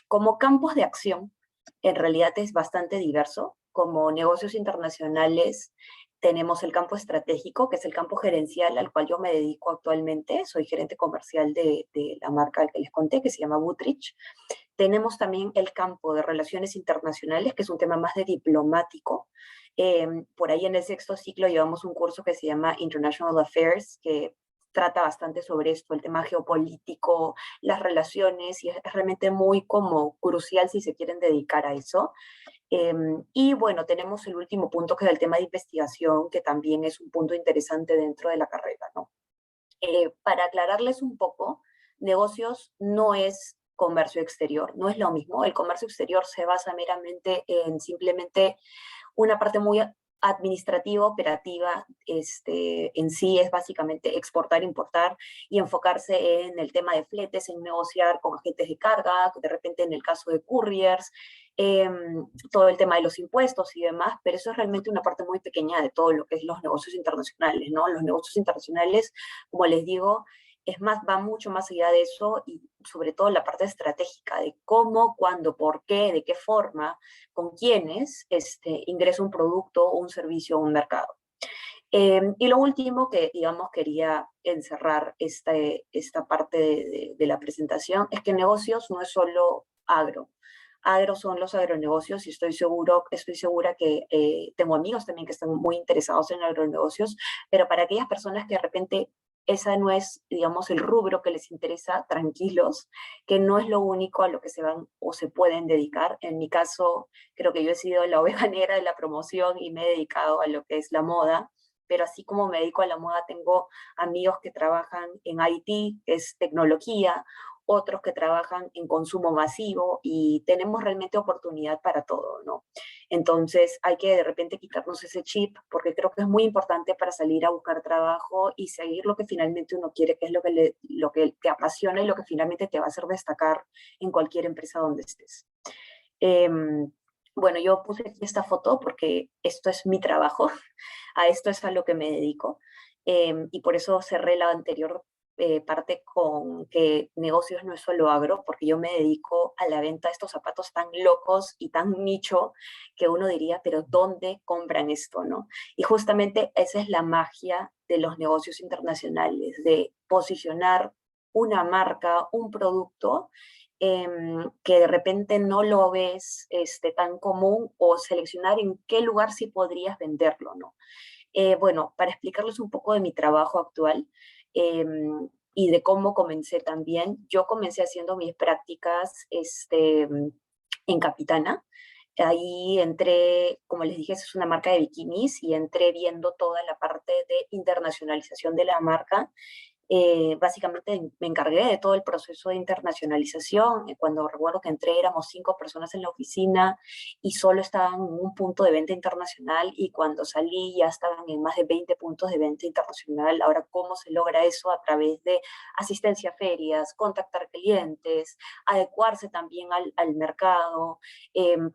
Como campos de acción, en realidad es bastante diverso. Como negocios internacionales tenemos el campo estratégico, que es el campo gerencial al cual yo me dedico actualmente. Soy gerente comercial de la marca que les conté, que se llama Woodridge. Tenemos también el campo de relaciones internacionales, que es un tema más de diplomático. Por ahí en el 6º ciclo llevamos un curso que se llama International Affairs, que trata bastante sobre esto, el tema geopolítico, las relaciones, y es realmente muy como crucial si se quieren dedicar a eso. Y bueno, tenemos el último punto, que es el tema de investigación, que también es un punto interesante dentro de la carrera, ¿no? Para aclararles un poco, negocios no es comercio exterior, no es lo mismo. El comercio exterior se basa meramente en simplemente una parte muy administrativa, operativa, en sí es básicamente exportar, importar y enfocarse en el tema de fletes, en negociar con agentes de carga, de repente en el caso de couriers, todo el tema de los impuestos y demás, pero eso es realmente una parte muy pequeña de todo lo que es los negocios internacionales, ¿no? Los negocios internacionales, como les digo, es más, va mucho más allá de eso y sobre todo la parte estratégica de cómo, cuándo, por qué, de qué forma, con quiénes ingresa un producto o un servicio a un mercado. Y lo último que, digamos, quería encerrar esta parte de la presentación es que negocios no es solo agro. Agro son los agronegocios y estoy segura que tengo amigos también que están muy interesados en agronegocios, pero para aquellas personas que de repente esa no es, digamos, el rubro que les interesa, tranquilos, que no es lo único a lo que se van o se pueden dedicar. En mi caso, creo que yo he sido la oveja negra de la promoción y me he dedicado a lo que es la moda, pero así como me dedico a la moda, tengo amigos que trabajan en IT, que es tecnología, otros que trabajan en consumo masivo y tenemos realmente oportunidad para todo, ¿no? Entonces hay que de repente quitarnos ese chip porque creo que es muy importante para salir a buscar trabajo y seguir lo que finalmente uno quiere, que es lo que te apasiona y lo que finalmente te va a hacer destacar en cualquier empresa donde estés. Bueno, yo puse aquí esta foto porque esto es mi trabajo, a esto es a lo que me dedico, y por eso cerré la anterior parte con que negocios no es solo agro, porque yo me dedico a la venta de estos zapatos tan locos y tan nicho que uno diría, pero ¿dónde compran esto, no? Y justamente esa es la magia de los negocios internacionales, de posicionar una marca, un producto que de repente no lo ves tan común o seleccionar en qué lugar sí podrías venderlo, ¿no? Bueno, para explicarles un poco de mi trabajo actual y de cómo comencé también, yo comencé haciendo mis prácticas en Capitana. Ahí entré, como les dije, es una marca de bikinis y entré viendo toda la parte de internacionalización de la marca. Básicamente me encargué de todo el proceso de internacionalización. Cuando recuerdo que entré éramos 5 personas en la oficina y solo estaban en un punto de venta internacional y cuando salí ya estaban en más de 20 puntos de venta internacional. Ahora, ¿cómo se logra eso? A través de asistencia a ferias, contactar clientes, adecuarse también al mercado,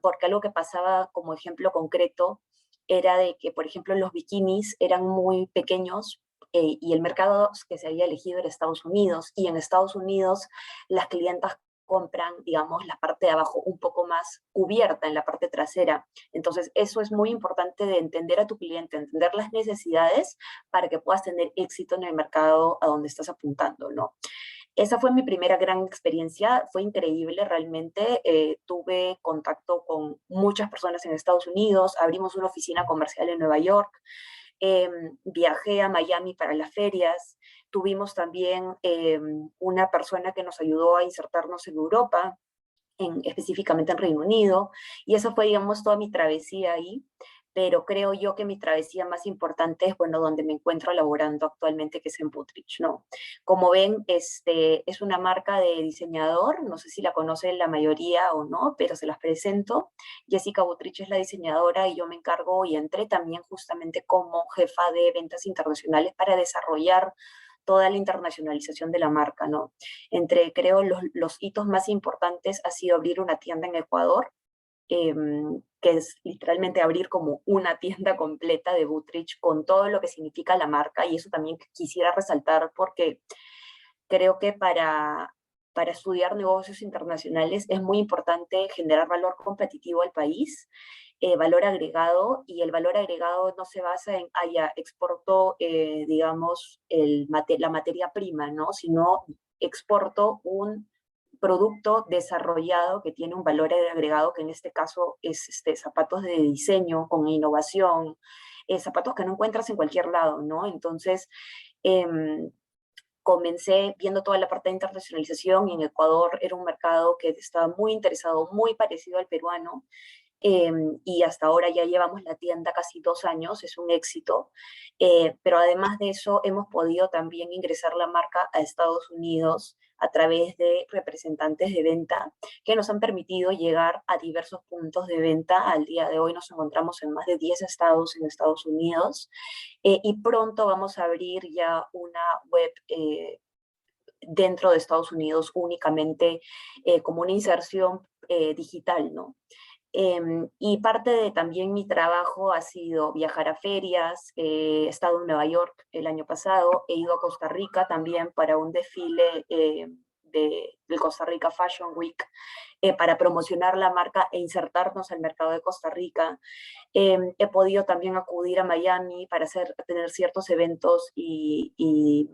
porque algo que pasaba como ejemplo concreto era de que, por ejemplo, los bikinis eran muy pequeños y el mercado que se había elegido era Estados Unidos, y en Estados Unidos las clientas compran, digamos, la parte de abajo un poco más cubierta en la parte trasera. Entonces, eso es muy importante de entender a tu cliente, entender las necesidades para que puedas tener éxito en el mercado a donde estás apuntando, ¿no? Esa fue mi primera gran experiencia, fue increíble realmente. Tuve contacto con muchas personas en Estados Unidos, abrimos una oficina comercial en Nueva York, viajé a Miami para las ferias, tuvimos también una persona que nos ayudó a insertarnos en Europa, específicamente en Reino Unido, y esa fue, digamos, toda mi travesía ahí, pero creo yo que mi travesía más importante es, bueno, donde me encuentro laborando actualmente, que es en Buttrich, ¿no? Como ven, es una marca de diseñador, no sé si la conocen la mayoría o no, pero se las presento. Jessica Buttrich es la diseñadora y yo me encargo y entré también justamente como jefa de ventas internacionales para desarrollar toda la internacionalización de la marca, ¿no? Entre, creo, los hitos más importantes ha sido abrir una tienda en Ecuador, que es literalmente abrir como una tienda completa de Buttrich con todo lo que significa la marca, y eso también quisiera resaltar porque creo que para estudiar negocios internacionales es muy importante generar valor competitivo al país, valor agregado, y el valor agregado no se basa en, ya exporto, digamos, la materia prima, ¿no? Sino exporto un producto desarrollado que tiene un valor agregado, que en este caso es zapatos de diseño con innovación, zapatos que no encuentras en cualquier lado, ¿no? Entonces, comencé viendo toda la parte de internacionalización, y en Ecuador era un mercado que estaba muy interesado, muy parecido al peruano, y hasta ahora ya llevamos la tienda casi 2 años, es un éxito, pero además de eso hemos podido también ingresar la marca a Estados Unidos a través de representantes de venta que nos han permitido llegar a diversos puntos de venta. Al día de hoy nos encontramos en más de 10 estados en Estados Unidos, y pronto vamos a abrir ya una web dentro de Estados Unidos únicamente, como una inserción digital, ¿no? Y parte de también mi trabajo ha sido viajar a ferias. He estado en Nueva York el año pasado, he ido a Costa Rica también para un desfile del Costa Rica Fashion Week, para promocionar la marca e insertarnos al mercado de Costa Rica. He podido también acudir a Miami para tener ciertos eventos y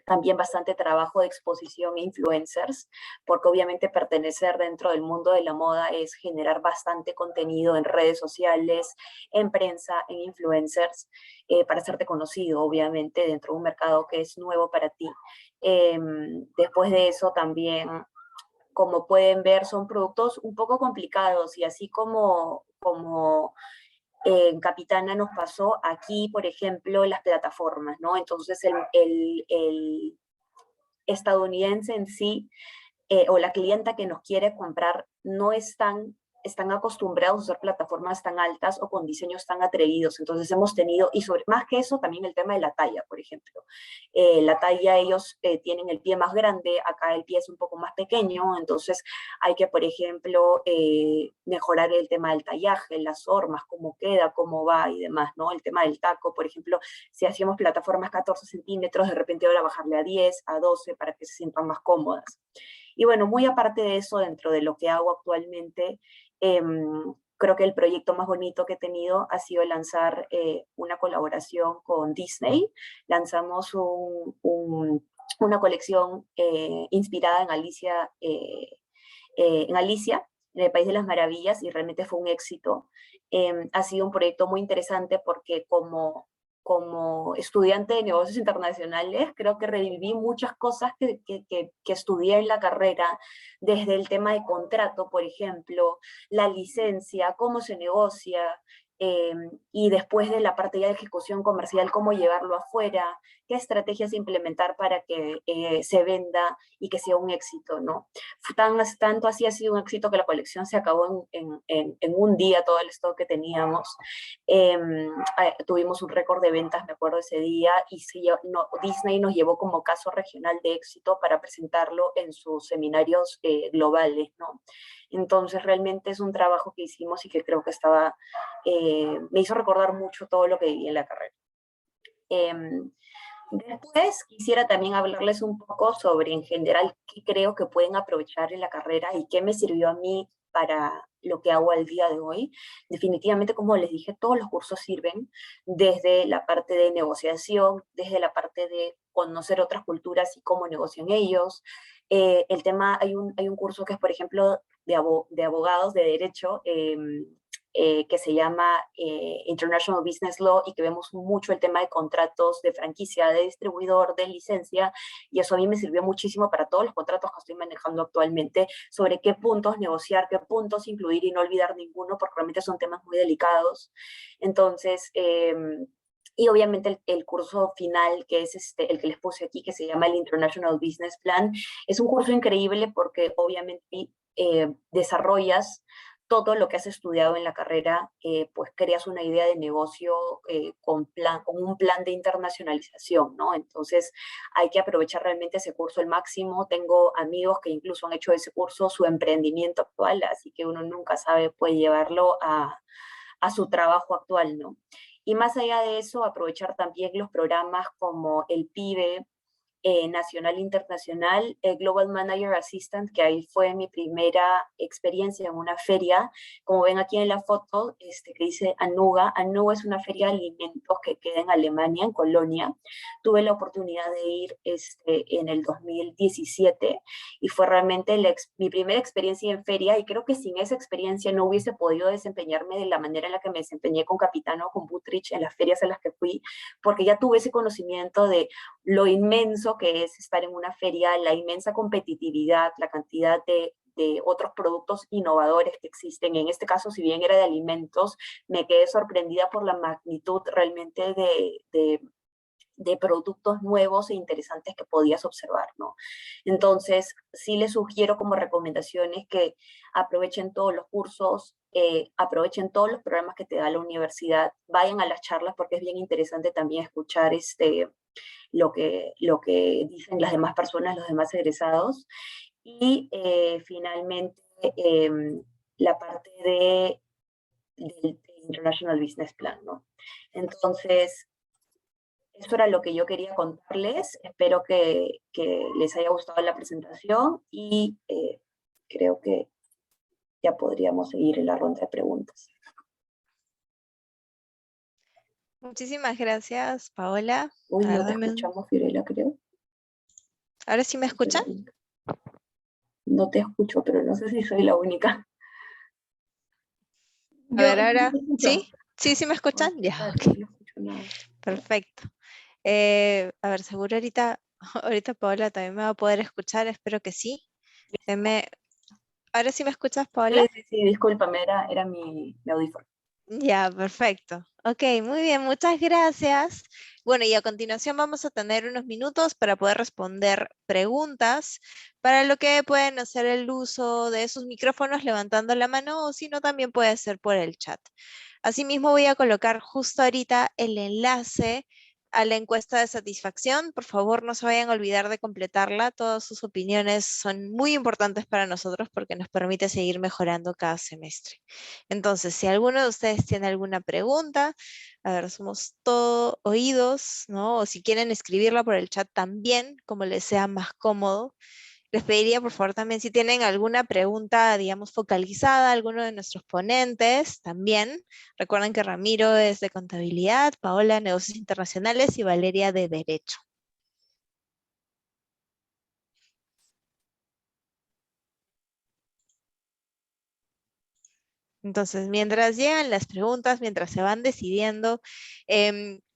también bastante trabajo de exposición e influencers, porque obviamente pertenecer dentro del mundo de la moda es generar bastante contenido en redes sociales, en prensa, en influencers, para hacerte conocido, obviamente, dentro de un mercado que es nuevo para ti. Después de eso también, como pueden ver, son productos un poco complicados, y así como en Capitana nos pasó aquí, por ejemplo, las plataformas, ¿no? Entonces el estadounidense en sí, o la clienta que nos quiere comprar, no están acostumbrados a usar plataformas tan altas o con diseños tan atrevidos. Entonces hemos tenido, y más que eso, también el tema de la talla, por ejemplo. La talla, ellos tienen el pie más grande, acá el pie es un poco más pequeño, entonces hay que, por ejemplo, mejorar el tema del tallaje, las hormas, cómo queda, cómo va y demás, ¿no? El tema del taco, por ejemplo, si hacíamos plataformas 14 centímetros, de repente ahora bajarle a 10, a 12, para que se sientan más cómodas. Y bueno, muy aparte de eso, dentro de lo que hago actualmente, creo que el proyecto más bonito que he tenido ha sido lanzar una colaboración con Disney. Lanzamos una colección inspirada en Alicia, en el País de las Maravillas, y realmente fue un éxito. Ha sido un proyecto muy interesante porque como estudiante de negocios internacionales, creo que reviví muchas cosas que estudié en la carrera, desde el tema de contrato, por ejemplo, la licencia, cómo se negocia, y después de la parte ya de ejecución comercial, cómo llevarlo afuera, qué estrategias implementar para que se venda y que sea un éxito, ¿no? Tanto así ha sido un éxito que la colección se acabó en un día, todo el stock que teníamos. Tuvimos un récord de ventas, me acuerdo ese día, y Disney nos llevó como caso regional de éxito para presentarlo en sus seminarios globales, ¿no? Entonces realmente es un trabajo que hicimos y que creo que me hizo recordar mucho todo lo que viví en la carrera. Después quisiera también hablarles un poco sobre en general qué creo que pueden aprovechar en la carrera y qué me sirvió a mí para lo que hago al día de hoy. Definitivamente, como les dije, todos los cursos sirven, desde la parte de negociación, desde la parte de conocer otras culturas y cómo negocian ellos. El tema, hay un curso que es, por ejemplo, de abogados de derecho, que se llama International Business Law, y que vemos mucho el tema de contratos de franquicia, de distribuidor, de licencia, y eso a mí me sirvió muchísimo para todos los contratos que estoy manejando actualmente, sobre qué puntos negociar, qué puntos incluir y no olvidar ninguno, porque realmente son temas muy delicados. Entonces, y obviamente el curso final, que es el que les puse aquí, que se llama el International Business Plan, es un curso increíble porque obviamente desarrollas todo lo que has estudiado en la carrera, pues creas una idea de negocio con un plan de internacionalización, ¿no? Entonces hay que aprovechar realmente ese curso al máximo. Tengo amigos que incluso han hecho ese curso su emprendimiento actual, así que uno nunca sabe, puede llevarlo a su trabajo actual, ¿no? Y más allá de eso, aprovechar también los programas como el PIBE, nacional e internacional, Global Manager Assistant, que ahí fue mi primera experiencia en una feria. Como ven aquí en la foto, que dice Anuga. Anuga es una feria de alimentos que queda en Alemania, en Colonia. Tuve la oportunidad de ir en el 2017 y fue realmente mi primera experiencia en feria, y creo que sin esa experiencia no hubiese podido desempeñarme de la manera en la que me desempeñé con Capitano o con Butrich en las ferias a las que fui, porque ya tuve ese conocimiento de lo inmenso que es estar en una feria, la inmensa competitividad, la cantidad de otros productos innovadores que existen. En este caso, si bien era de alimentos, me quedé sorprendida por la magnitud realmente de productos nuevos e interesantes que podías observar, ¿no? Entonces, sí les sugiero como recomendaciones que aprovechen todos los cursos, aprovechen todos los programas que te da la universidad, vayan a las charlas porque es bien interesante también escuchar lo que dicen las demás personas, los demás egresados. Y finalmente, eh, la parte del International Business Plan, ¿no? Entonces, eso era lo que yo quería contarles. Espero que les haya gustado la presentación y creo que ya podríamos seguir en la ronda de preguntas. Muchísimas gracias, Paola. Uy, A ver, no te escuchamos, Fiorella, creo. ¿ahora sí me escuchan? No te escucho, pero no sé si soy la única. A ver, ahora, te escucho. ¿sí? ¿Sí, sí me escuchan? Ya, Claro, ok, no lo escucho nada. perfecto. A ver, seguro ahorita Paola también me va a poder escuchar, espero que sí. ¿Ahora sí me escuchas, Paola? Sí, discúlpame, era mi audífono. Ya, perfecto. Ok, muy bien, muchas gracias. Bueno, y a continuación vamos a tener unos minutos para poder responder preguntas, para lo que pueden hacer el uso de sus micrófonos levantando la mano, o si no, también puede ser por el chat. Asimismo, voy a colocar justo ahorita el enlace a la encuesta de satisfacción. Por favor, no se vayan a olvidar de completarla. Todas sus opiniones son muy importantes para nosotros porque nos permite seguir mejorando cada semestre. Entonces, si alguno de ustedes tiene alguna pregunta, a ver, somos todo oídos, ¿no? O si quieren escribirla por el chat también, como les sea más cómodo. Les pediría, por favor, también si tienen alguna pregunta, digamos, focalizada a alguno de nuestros ponentes, también. Recuerden que Ramiro es de Contabilidad, Paola, Negocios Internacionales y Valeria de Derecho. Entonces, mientras llegan las preguntas, mientras se van decidiendo,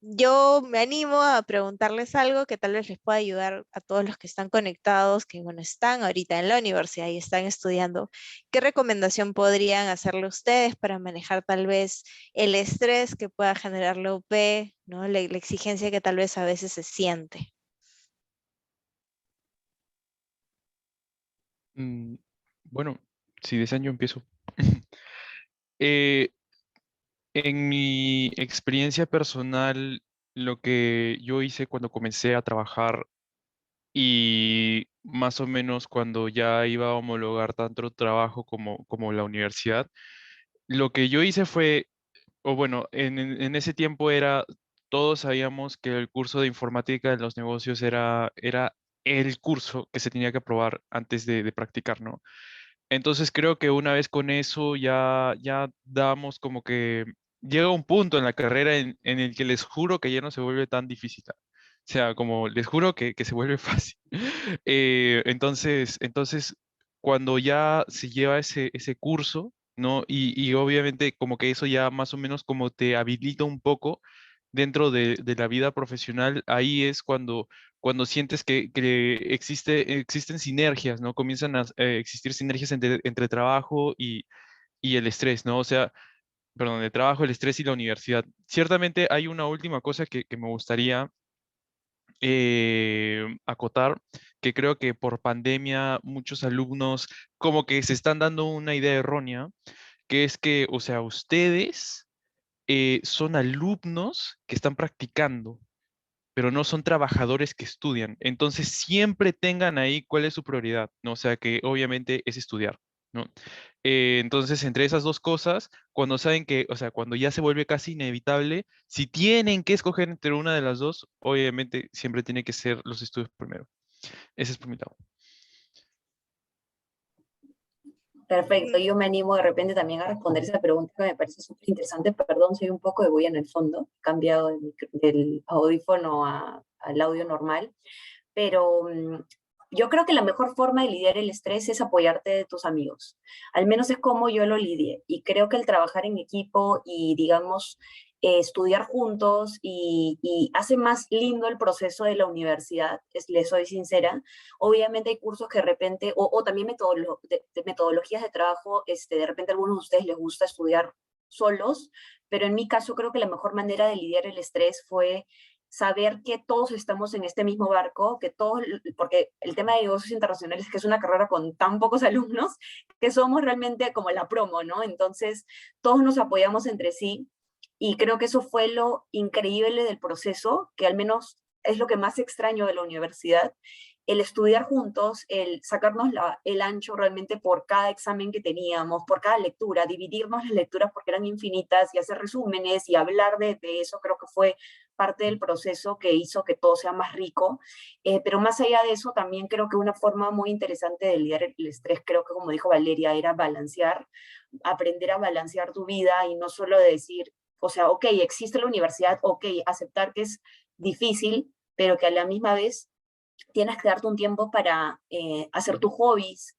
yo me animo a preguntarles algo que tal vez les pueda ayudar a todos los que están conectados, que bueno, están ahorita en la universidad y están estudiando. ¿Qué recomendación podrían hacerle ustedes para manejar tal vez el estrés que pueda generar la UP, ¿no? La exigencia que tal vez a veces se siente? Bueno, si desean yo empiezo. Eh, en mi experiencia personal, lo que yo hice cuando comencé a trabajar y más o menos cuando ya iba a homologar tanto trabajo como la universidad, lo que yo hice fue, o bueno, en ese tiempo era todos sabíamos que el curso de informática en los negocios era el curso que se tenía que aprobar antes de practicar, ¿no? Entonces creo que una vez con eso ya damos como que llega un punto en la carrera en el que les juro que ya no se vuelve tan difícil. O sea, como les juro que se vuelve fácil. Entonces, cuando ya se lleva ese curso, ¿no? Y obviamente como que eso ya más o menos como te habilita un poco dentro de la vida profesional, ahí es cuando sientes que existen sinergias, ¿no? Comienzan a existir sinergias entre trabajo y el estrés, ¿no? O sea, perdón, el trabajo, el estrés y la universidad. Ciertamente hay una última cosa que me gustaría acotar, que creo que por pandemia muchos alumnos como que se están dando una idea errónea, que es que, o sea, ustedes son alumnos que están practicando, pero no son trabajadores que estudian. Entonces, siempre tengan ahí cuál es su prioridad, ¿no? O sea, que obviamente es estudiar, ¿no? Entonces, entre esas dos cosas, cuando saben que, o sea, cuando ya se vuelve casi inevitable, si tienen que escoger entre una de las dos, obviamente siempre tiene que ser los estudios primero. Ese es por mi lado. Perfecto, yo me animo de repente también a responder esa pregunta que me parece súper interesante. Perdón, soy un poco de bulla en el fondo, he cambiado del audífono al audio normal, pero yo creo que la mejor forma de lidiar el estrés es apoyarte de tus amigos. Al menos es como yo lo lidié. Y creo que el trabajar en equipo y, digamos, estudiar juntos y hace más lindo el proceso de la universidad, les soy sincera. Obviamente hay cursos que de repente, o también de metodologías de trabajo, de repente a algunos de ustedes les gusta estudiar solos, pero en mi caso creo que la mejor manera de lidiar el estrés fue saber que todos estamos en este mismo barco, que todos, porque el tema de negocios internacionales es que es una carrera con tan pocos alumnos, que somos realmente como la promo, ¿no? Entonces, todos nos apoyamos entre sí y creo que eso fue lo increíble del proceso, que al menos es lo que más extraño de la universidad, el estudiar juntos, el sacarnos el ancho realmente por cada examen que teníamos, por cada lectura, dividirnos las lecturas porque eran infinitas y hacer resúmenes y hablar de eso, creo que fue parte del proceso que hizo que todo sea más rico. Pero más allá de eso, también creo que una forma muy interesante de lidiar el estrés, creo que como dijo Valeria, era balancear, aprender a balancear tu vida y no solo de decir, o sea, ok, existe la universidad, ok, aceptar que es difícil, pero que a la misma vez tienes que darte un tiempo para hacer tus hobbies,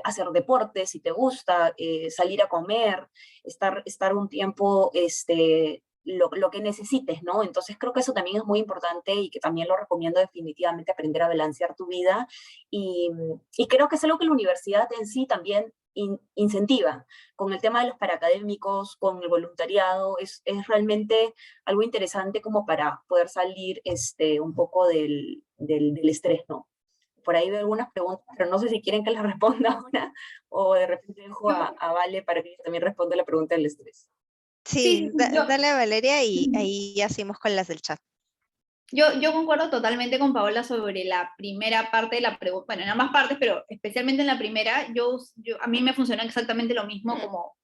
hacer deporte si te gusta, salir a comer, estar un tiempo, lo que necesites, ¿no? Entonces creo que eso también es muy importante y que también lo recomiendo definitivamente, aprender a balancear tu vida. Y creo que es algo que la universidad en sí también incentiva, con el tema de los paraacadémicos, con el voluntariado, es realmente algo interesante como para poder salir un poco del estrés, ¿no? Por ahí veo algunas preguntas, pero no sé si quieren que les responda ahora o de repente dejo a Vale para que ella también responda la pregunta del estrés. Sí, Sí, yo, dale Valeria y ahí ya seguimos con las del chat. yo concuerdo totalmente con Paola sobre la primera parte de la pregunta, bueno, en ambas partes, pero especialmente en la primera, a mí me funcionó exactamente lo mismo como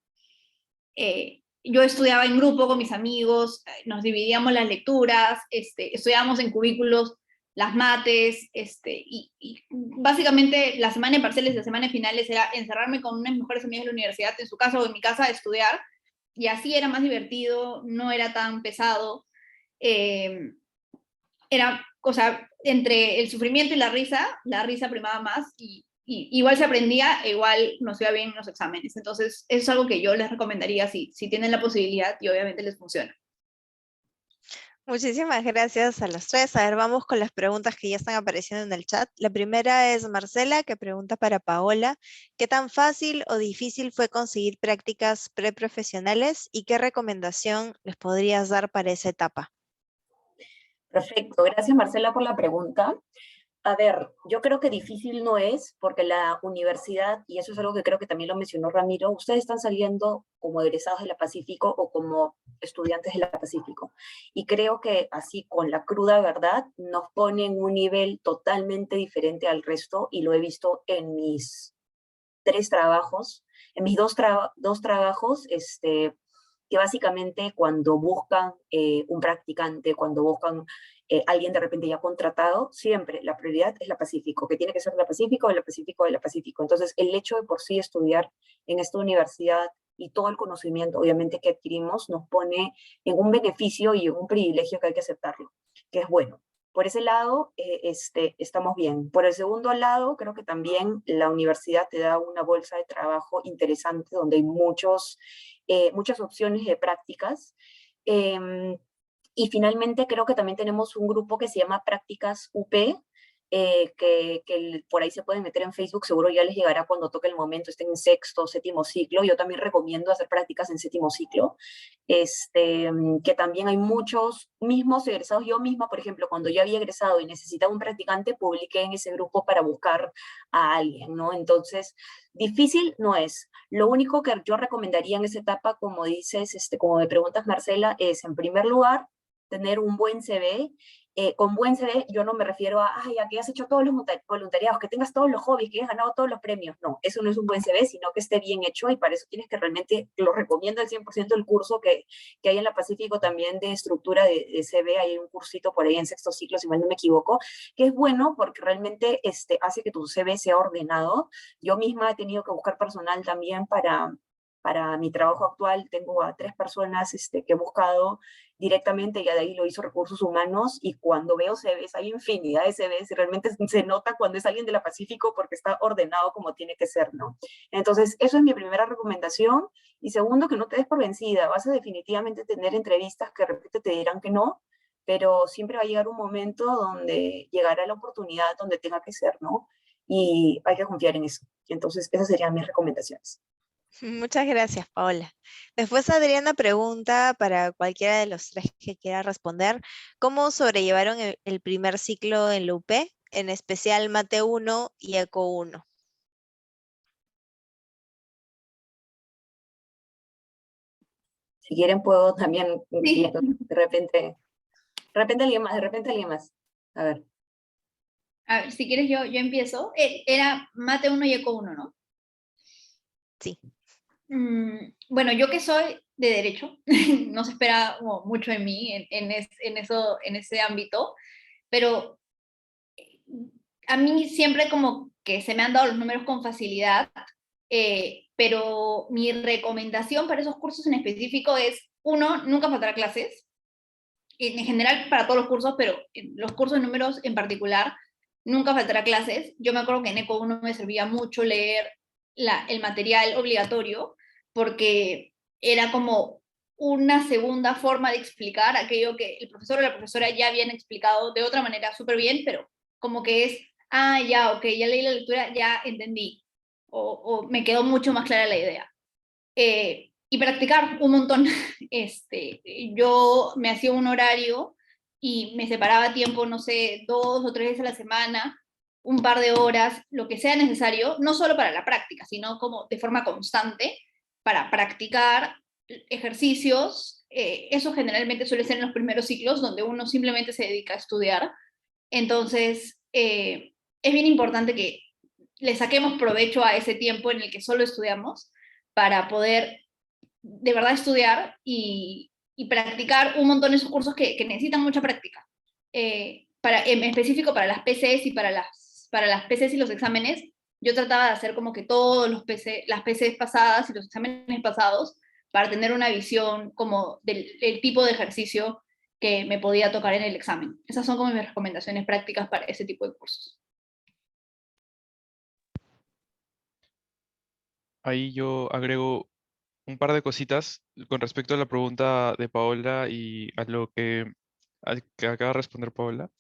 yo estudiaba en grupo con mis amigos, nos dividíamos las lecturas, estudiábamos en cubículos las mates, y básicamente la semana de parciales y la semana de finales era encerrarme con unas mejores amigas de la universidad, en su casa o en mi casa, a estudiar, y así era más divertido, no era tan pesado. Era, o sea, entre el sufrimiento y la risa primaba más y igual se aprendía, e igual nos iba bien en los exámenes. Entonces, eso es algo que yo les recomendaría si tienen la posibilidad y obviamente les funciona. Muchísimas gracias a los tres. A ver, vamos con las preguntas que ya están apareciendo en el chat. La primera es Marcela, que pregunta para Paola, ¿qué tan fácil o difícil fue conseguir prácticas preprofesionales y qué recomendación les podrías dar para esa etapa? Perfecto, gracias Marcela por la pregunta. A ver, yo creo que difícil no es, porque la universidad, y eso es algo que creo que también lo mencionó Ramiro, ustedes están saliendo como egresados de la Pacífico o como estudiantes de la Pacífico. Y creo que así, con la cruda verdad, nos pone en un nivel totalmente diferente al resto, y lo he visto en mis 3 trabajos. En mis dos trabajos, que básicamente cuando buscan un practicante, cuando buscan alguien de repente ya contratado, siempre la prioridad es la Pacífico, que tiene que ser la Pacífico, de la Pacífico, de la Pacífico. Entonces, el hecho de por sí estudiar en esta universidad y todo el conocimiento, obviamente, que adquirimos, nos pone en un beneficio y en un privilegio que hay que aceptarlo, que es bueno. Por ese lado, estamos bien. Por el segundo lado, creo que también la universidad te da una bolsa de trabajo interesante donde hay muchas opciones de prácticas. Y finalmente creo que también tenemos un grupo que se llama Prácticas UP, por ahí se pueden meter en Facebook, seguro ya les llegará cuando toque el momento, estén en sexto, séptimo ciclo. Yo también recomiendo hacer prácticas en séptimo ciclo, que también hay muchos mismos egresados. Yo misma, por ejemplo, cuando yo había egresado y necesitaba un practicante, publiqué en ese grupo para buscar a alguien, ¿no? Entonces, difícil no es. Lo único que yo recomendaría en esa etapa, como dices, como me preguntas, Marcela, es en primer lugar tener un buen CV. Con buen CV yo no me refiero a que has hecho todos los voluntariados, que tengas todos los hobbies, que hayas ganado todos los premios. No, eso no es un buen CV, sino que esté bien hecho, y para eso tienes que realmente, lo recomiendo al 100% el curso que hay en la Pacífico también de estructura de CV. Hay un cursito por ahí en sexto ciclo, si mal no me equivoco, que es bueno porque realmente hace que tu CV sea ordenado. Yo misma he tenido que buscar personal también para mi trabajo actual. Tengo a 3 personas que he buscado directamente, ya de ahí lo hizo Recursos Humanos, y cuando veo CVs, hay infinidad de CVs, y realmente se nota cuando es alguien de la Pacífico porque está ordenado como tiene que ser, ¿no? Entonces, eso es mi primera recomendación. Y segundo, que no te des por vencida. Vas a definitivamente tener entrevistas que de repente te dirán que no, pero siempre va a llegar un momento donde llegará la oportunidad donde tenga que ser, ¿no? Y hay que confiar en eso. Entonces, esas serían mis recomendaciones. Muchas gracias, Paola. Después Adriana pregunta para cualquiera de los tres que quiera responder, ¿cómo sobrellevaron el primer ciclo en la UP, en especial Mate 1 y Eco 1? Si quieren puedo también, Sí. de repente alguien más. A ver. A ver, si quieres yo empiezo. Era Mate 1 y Eco 1, ¿no? Sí. Bueno, yo que soy de derecho, no se espera como mucho de mí en ese ámbito, pero a mí siempre como que se me han dado los números con facilidad, pero mi recomendación para esos cursos en específico es, uno, nunca faltar a clases, en general para todos los cursos, pero en los cursos de números en particular, nunca faltar a clases. Yo me acuerdo que en Eco 1 me servía mucho leer el material obligatorio, porque era como una segunda forma de explicar aquello que el profesor o la profesora ya habían explicado de otra manera súper bien, pero como que es, ya, ok, ya leí la lectura, ya entendí, o me quedó mucho más clara la idea. Y practicar un montón. Yo me hacía un horario y me separaba tiempo, no sé, 2 o 3 veces a la semana, un par de horas, lo que sea necesario, no solo para la práctica, sino como de forma constante, para practicar ejercicios. Eso generalmente suele ser en los primeros ciclos, donde uno simplemente se dedica a estudiar. Entonces, es bien importante que le saquemos provecho a ese tiempo en el que solo estudiamos, para poder de verdad estudiar y practicar un montón de esos cursos que necesitan mucha práctica. En específico para las PCs y para las PCs y los exámenes, yo trataba de hacer como que todos las PCs pasadas y los exámenes pasados, para tener una visión como del tipo de ejercicio que me podía tocar en el examen. Esas son como mis recomendaciones prácticas para ese tipo de cursos. Ahí yo agrego un par de cositas con respecto a la pregunta de Paola y a lo que acaba de responder Paola.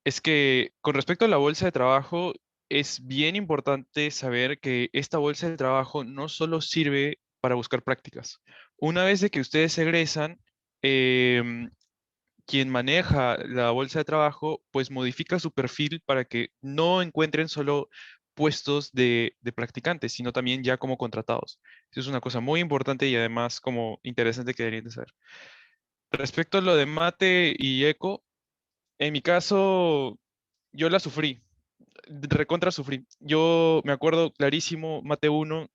Es que con respecto a la bolsa de trabajo, es bien importante saber que esta bolsa de trabajo no solo sirve para buscar prácticas. Una vez de que ustedes egresan, em, quien maneja la bolsa de trabajo, pues modifica su perfil para que no encuentren solo puestos de practicantes, sino también ya como contratados. Eso es una cosa muy importante y además como interesante que deberían de saber. Respecto a lo de mate y eco, en mi caso, yo la sufrí, recontra sufrí. Yo me acuerdo clarísimo, mate uno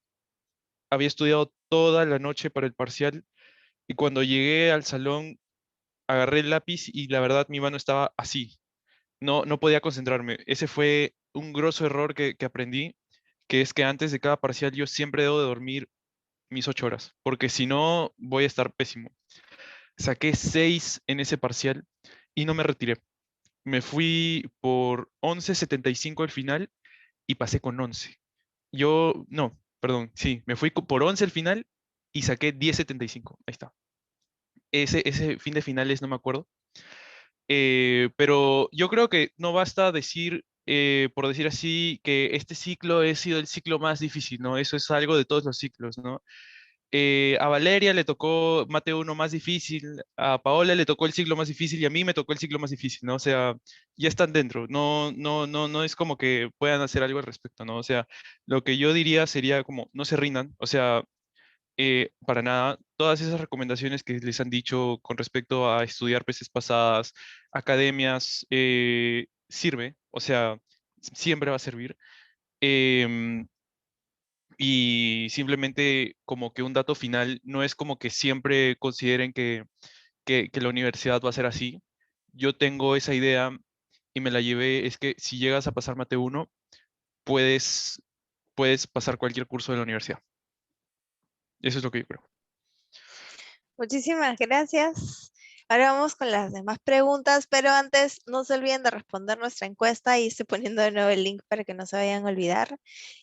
había estudiado toda la noche para el parcial Y cuando llegué al salón, agarré el lápiz y la verdad mi mano estaba así. No podía concentrarme. Ese fue un grosso error que aprendí, que es que antes de cada parcial yo siempre debo de dormir mis 8 horas, porque si no voy a estar pésimo. Saqué 6 en ese parcial y no me retiré. Me fui por 11,75 al final y pasé con 11. No, perdón, sí, me fui por 11 al final y saqué 10,75. Ahí está. Ese fin de finales no me acuerdo. Pero yo creo que no basta decir, por decir así, que este ciclo ha sido el ciclo más difícil, ¿no? Eso es algo de todos los ciclos, ¿no? A Valeria le tocó Mate 1 más difícil, a Paola le tocó el ciclo más difícil y a mí me tocó el ciclo más difícil, ¿no? O sea, ya están dentro, no es como que puedan hacer algo al respecto, ¿no? O sea, lo que yo diría sería como, no se rindan, o sea, para nada, todas esas recomendaciones que les han dicho con respecto a estudiar veces pasadas, academias, sirve, o sea, siempre va a servir. Em, y simplemente como que un dato final, no es como que siempre consideren que la universidad va a ser así. Yo tengo esa idea y me la llevé, es que si llegas a pasar Mate 1, puedes, puedes pasar cualquier curso de la universidad. Eso es lo que yo creo. Muchísimas gracias. Ahora vamos con las demás preguntas, pero antes no se olviden de responder nuestra encuesta y estoy poniendo de nuevo el link para que no se vayan a olvidar.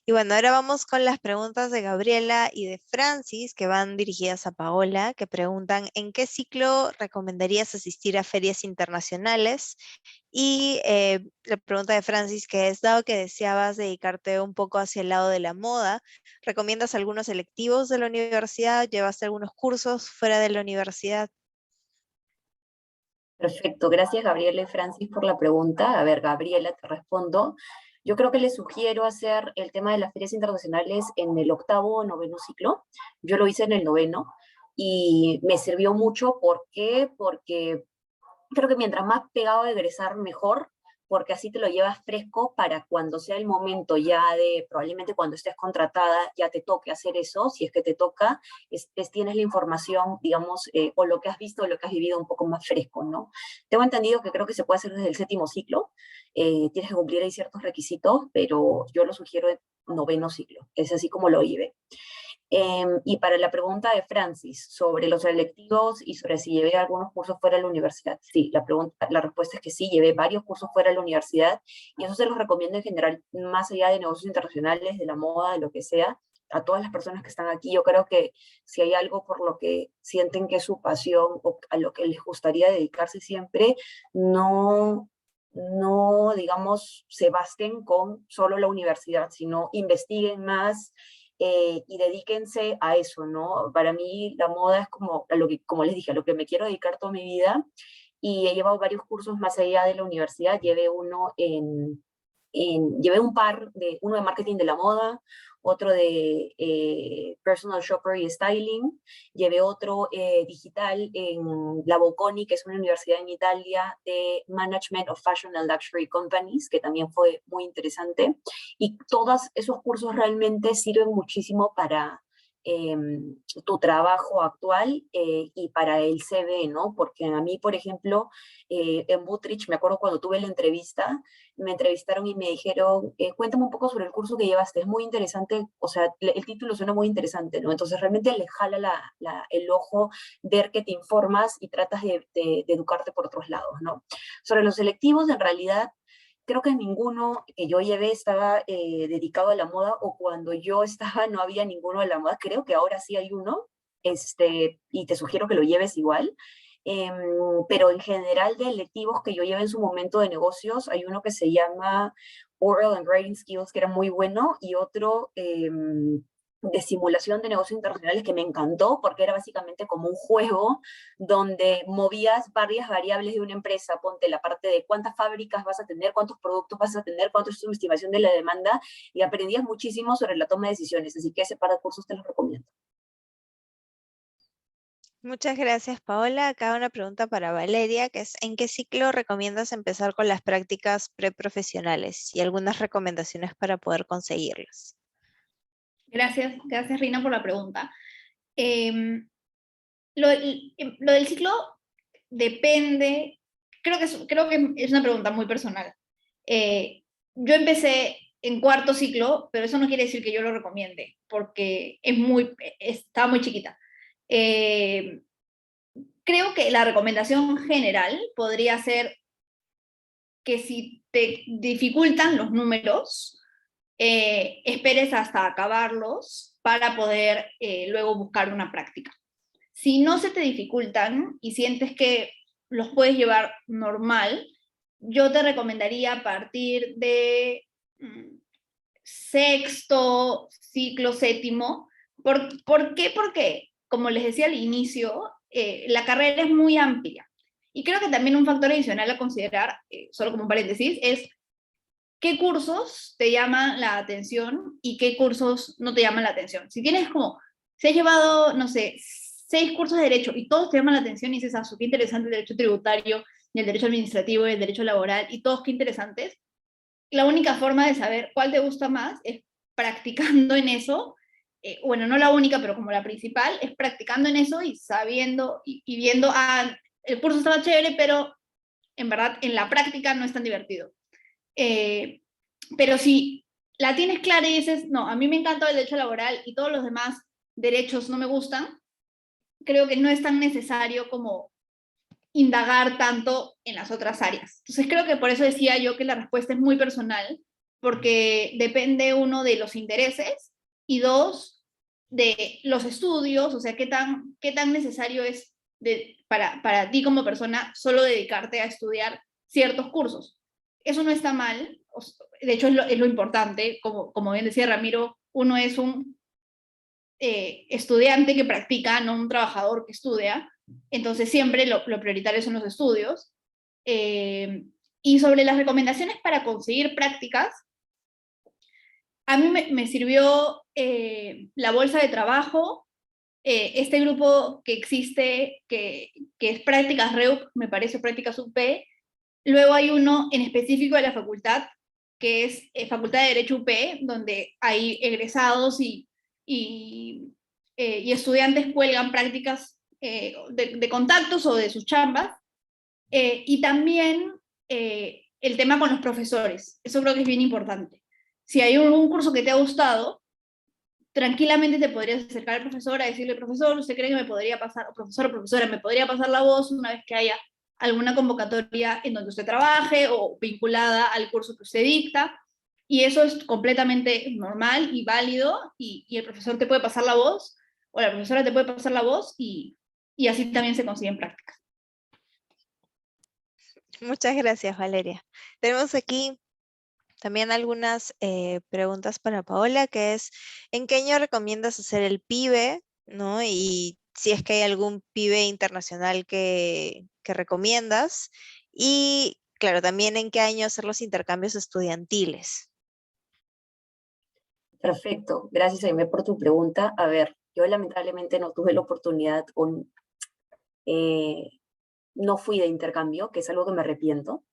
Y bueno, ahora vamos con las preguntas de Gabriela y de Francis, que van dirigidas a Paola, que preguntan: ¿en qué ciclo recomendarías asistir a ferias internacionales? Y la pregunta de Francis, que es: dado que deseabas dedicarte un poco hacia el lado de la moda, ¿recomiendas algunos electivos de la universidad? ¿Llevaste algunos cursos fuera de la universidad? Perfecto, gracias Gabriela y Francis por la pregunta. A ver, Gabriela, te respondo. Yo creo que les sugiero hacer el tema de las ferias internacionales en el 8º o 9º ciclo. Yo lo hice en el 9º y me sirvió mucho. ¿Por qué? Porque creo que mientras más pegado a egresar, mejor, porque así te lo llevas fresco para cuando sea el momento ya de, probablemente cuando estés contratada, ya te toque hacer eso, si es que te toca, tienes la información, digamos, o lo que has visto o lo que has vivido un poco más fresco, ¿no? Tengo entendido que creo que se puede hacer desde el 7º ciclo, tienes que cumplir ahí ciertos requisitos, pero yo lo sugiero en 9º ciclo, es así como lo vive. Y para la pregunta de Francis sobre los electivos y sobre si llevé algunos cursos fuera de la universidad, sí, la respuesta es que sí, llevé varios cursos fuera de la universidad y eso se los recomiendo en general, más allá de negocios internacionales, de la moda, de lo que sea, a todas las personas que están aquí. Yo creo que si hay algo por lo que sienten que es su pasión o a lo que les gustaría dedicarse siempre, no, digamos, se basten con solo la universidad, sino investiguen más, y dedíquense a eso, ¿no? Para mí la moda es como, como les dije, a lo que me quiero dedicar toda mi vida, y he llevado varios cursos más allá de la universidad. Llevé uno de marketing de la moda, otro de personal shopper y styling, llevé otro digital en la Bocconi, que es una universidad en Italia, de Management of Fashion and Luxury Companies, que también fue muy interesante. Y todos esos cursos realmente sirven muchísimo para tu trabajo actual, y para el CV, ¿no? Porque a mí, por ejemplo, en Buttrich, me acuerdo cuando tuve la entrevista, me entrevistaron y me dijeron, cuéntame un poco sobre el curso que llevaste, es muy interesante, o sea, el título suena muy interesante, ¿no? Entonces realmente le jala el ojo ver que te informas y tratas de educarte por otros lados, ¿no? Sobre los selectivos, en realidad, creo que ninguno que yo llevé estaba dedicado a la moda, o cuando yo estaba no había ninguno de la moda. Creo que ahora sí hay uno, y te sugiero que lo lleves igual. Em, pero en general de electivos que yo llevé en su momento de negocios, hay uno que se llama Oral and Writing Skills, que era muy bueno, y otro de simulación de negocios internacionales que me encantó, porque era básicamente como un juego donde movías varias variables de una empresa. Ponte la parte de cuántas fábricas vas a tener, cuántos productos vas a tener, cuánto es tu estimación de la demanda, y aprendías muchísimo sobre la toma de decisiones. Así que ese par de cursos te los recomiendo. Muchas gracias, Paola. Acá una pregunta para Valeria, que es: ¿en qué ciclo recomiendas empezar con las prácticas preprofesionales y algunas recomendaciones para poder conseguirlas? Gracias, Rina, por la pregunta. Lo del ciclo depende, creo que es una pregunta muy personal. Yo empecé en cuarto ciclo, pero eso no quiere decir que yo lo recomiende, porque estaba muy chiquita. Creo que la recomendación general podría ser que si te dificultan los números, esperes hasta acabarlos para poder luego buscar una práctica. Si no se te dificultan y sientes que los puedes llevar normal, yo te recomendaría partir de sexto, ciclo, séptimo. ¿Por qué? Porque, como les decía al inicio, la carrera es muy amplia. Y creo que también un factor adicional a considerar, solo como un paréntesis, es qué cursos te llaman la atención y qué cursos no te llaman la atención. Si has llevado, no sé, 6 cursos de derecho y todos te llaman la atención y dices, ah, qué interesante el derecho tributario, y el derecho administrativo, y el derecho laboral, y todos qué interesantes, la única forma de saber cuál te gusta más es practicando en eso. Bueno, no la única, pero como la principal, es practicando en eso y sabiendo y viendo, ah, el curso estaba chévere, pero en verdad en la práctica no es tan divertido. Pero si la tienes clara y dices, no, a mí me encanta el derecho laboral y todos los demás derechos no me gustan, creo que no es tan necesario como indagar tanto en las otras áreas. Entonces creo que por eso decía yo que la respuesta es muy personal, porque depende, uno, de los intereses, y dos, de los estudios, o sea, qué tan necesario es para ti como persona solo dedicarte a estudiar ciertos cursos. Eso no está mal, de hecho es lo importante, como bien decía Ramiro, uno es un estudiante que practica, no un trabajador que estudia, entonces siempre lo prioritario son los estudios. Y sobre las recomendaciones para conseguir prácticas, a mí me sirvió la bolsa de trabajo, este grupo que existe, que es Prácticas REUC, me parece Prácticas UP. Luego hay uno en específico de la facultad, que es Facultad de Derecho UP, donde hay egresados y estudiantes cuelgan prácticas de contactos o de sus chambas. Y también el tema con los profesores, eso creo que es bien importante. Si hay un curso que te ha gustado, tranquilamente te podrías acercar al profesor a decirle, profesor, ¿usted cree que me podría pasar, o profesor o profesora, me podría pasar la voz una vez que haya alguna convocatoria en donde usted trabaje o vinculada al curso que usted dicta? Y eso es completamente normal y válido, y el profesor te puede pasar la voz, o la profesora te puede pasar la voz, y así también se consiguen prácticas. Muchas gracias, Valeria. Tenemos aquí también algunas preguntas para Paola, que es, ¿en qué año recomiendas hacer el PIBE? ¿No? Y si es que hay algún PIBE internacional que recomiendas. Y, claro, también en qué año hacer los intercambios estudiantiles. Perfecto, gracias Aimé por tu pregunta. A ver, yo lamentablemente no tuve la oportunidad, no fui de intercambio, que es algo que me arrepiento.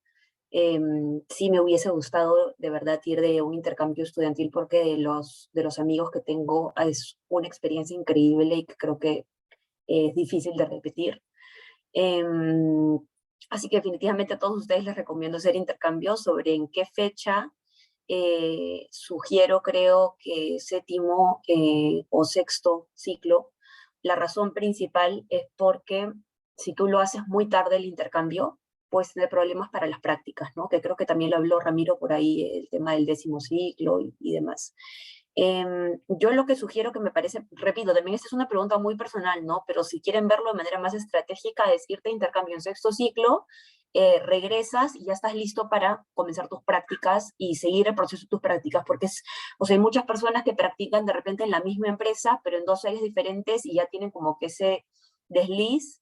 Sí me hubiese gustado de verdad ir de un intercambio estudiantil porque de los amigos que tengo es una experiencia increíble y que creo que es difícil de repetir. Así que definitivamente a todos ustedes les recomiendo hacer intercambios. Sobre en qué fecha, sugiero, creo que séptimo o sexto ciclo. La razón principal es porque si tú lo haces muy tarde el intercambio, puedes tener problemas para las prácticas, ¿no? Que creo que también lo habló Ramiro por ahí, el tema del 10º ciclo y demás. Yo lo que sugiero, que me parece, repito, también esta es una pregunta muy personal, ¿no? Pero si quieren verlo de manera más estratégica, es irte a intercambio en sexto ciclo, regresas y ya estás listo para comenzar tus prácticas y seguir el proceso de tus prácticas, porque o sea, hay muchas personas que practican de repente en la misma empresa, pero en 2 áreas diferentes y ya tienen como que ese desliz.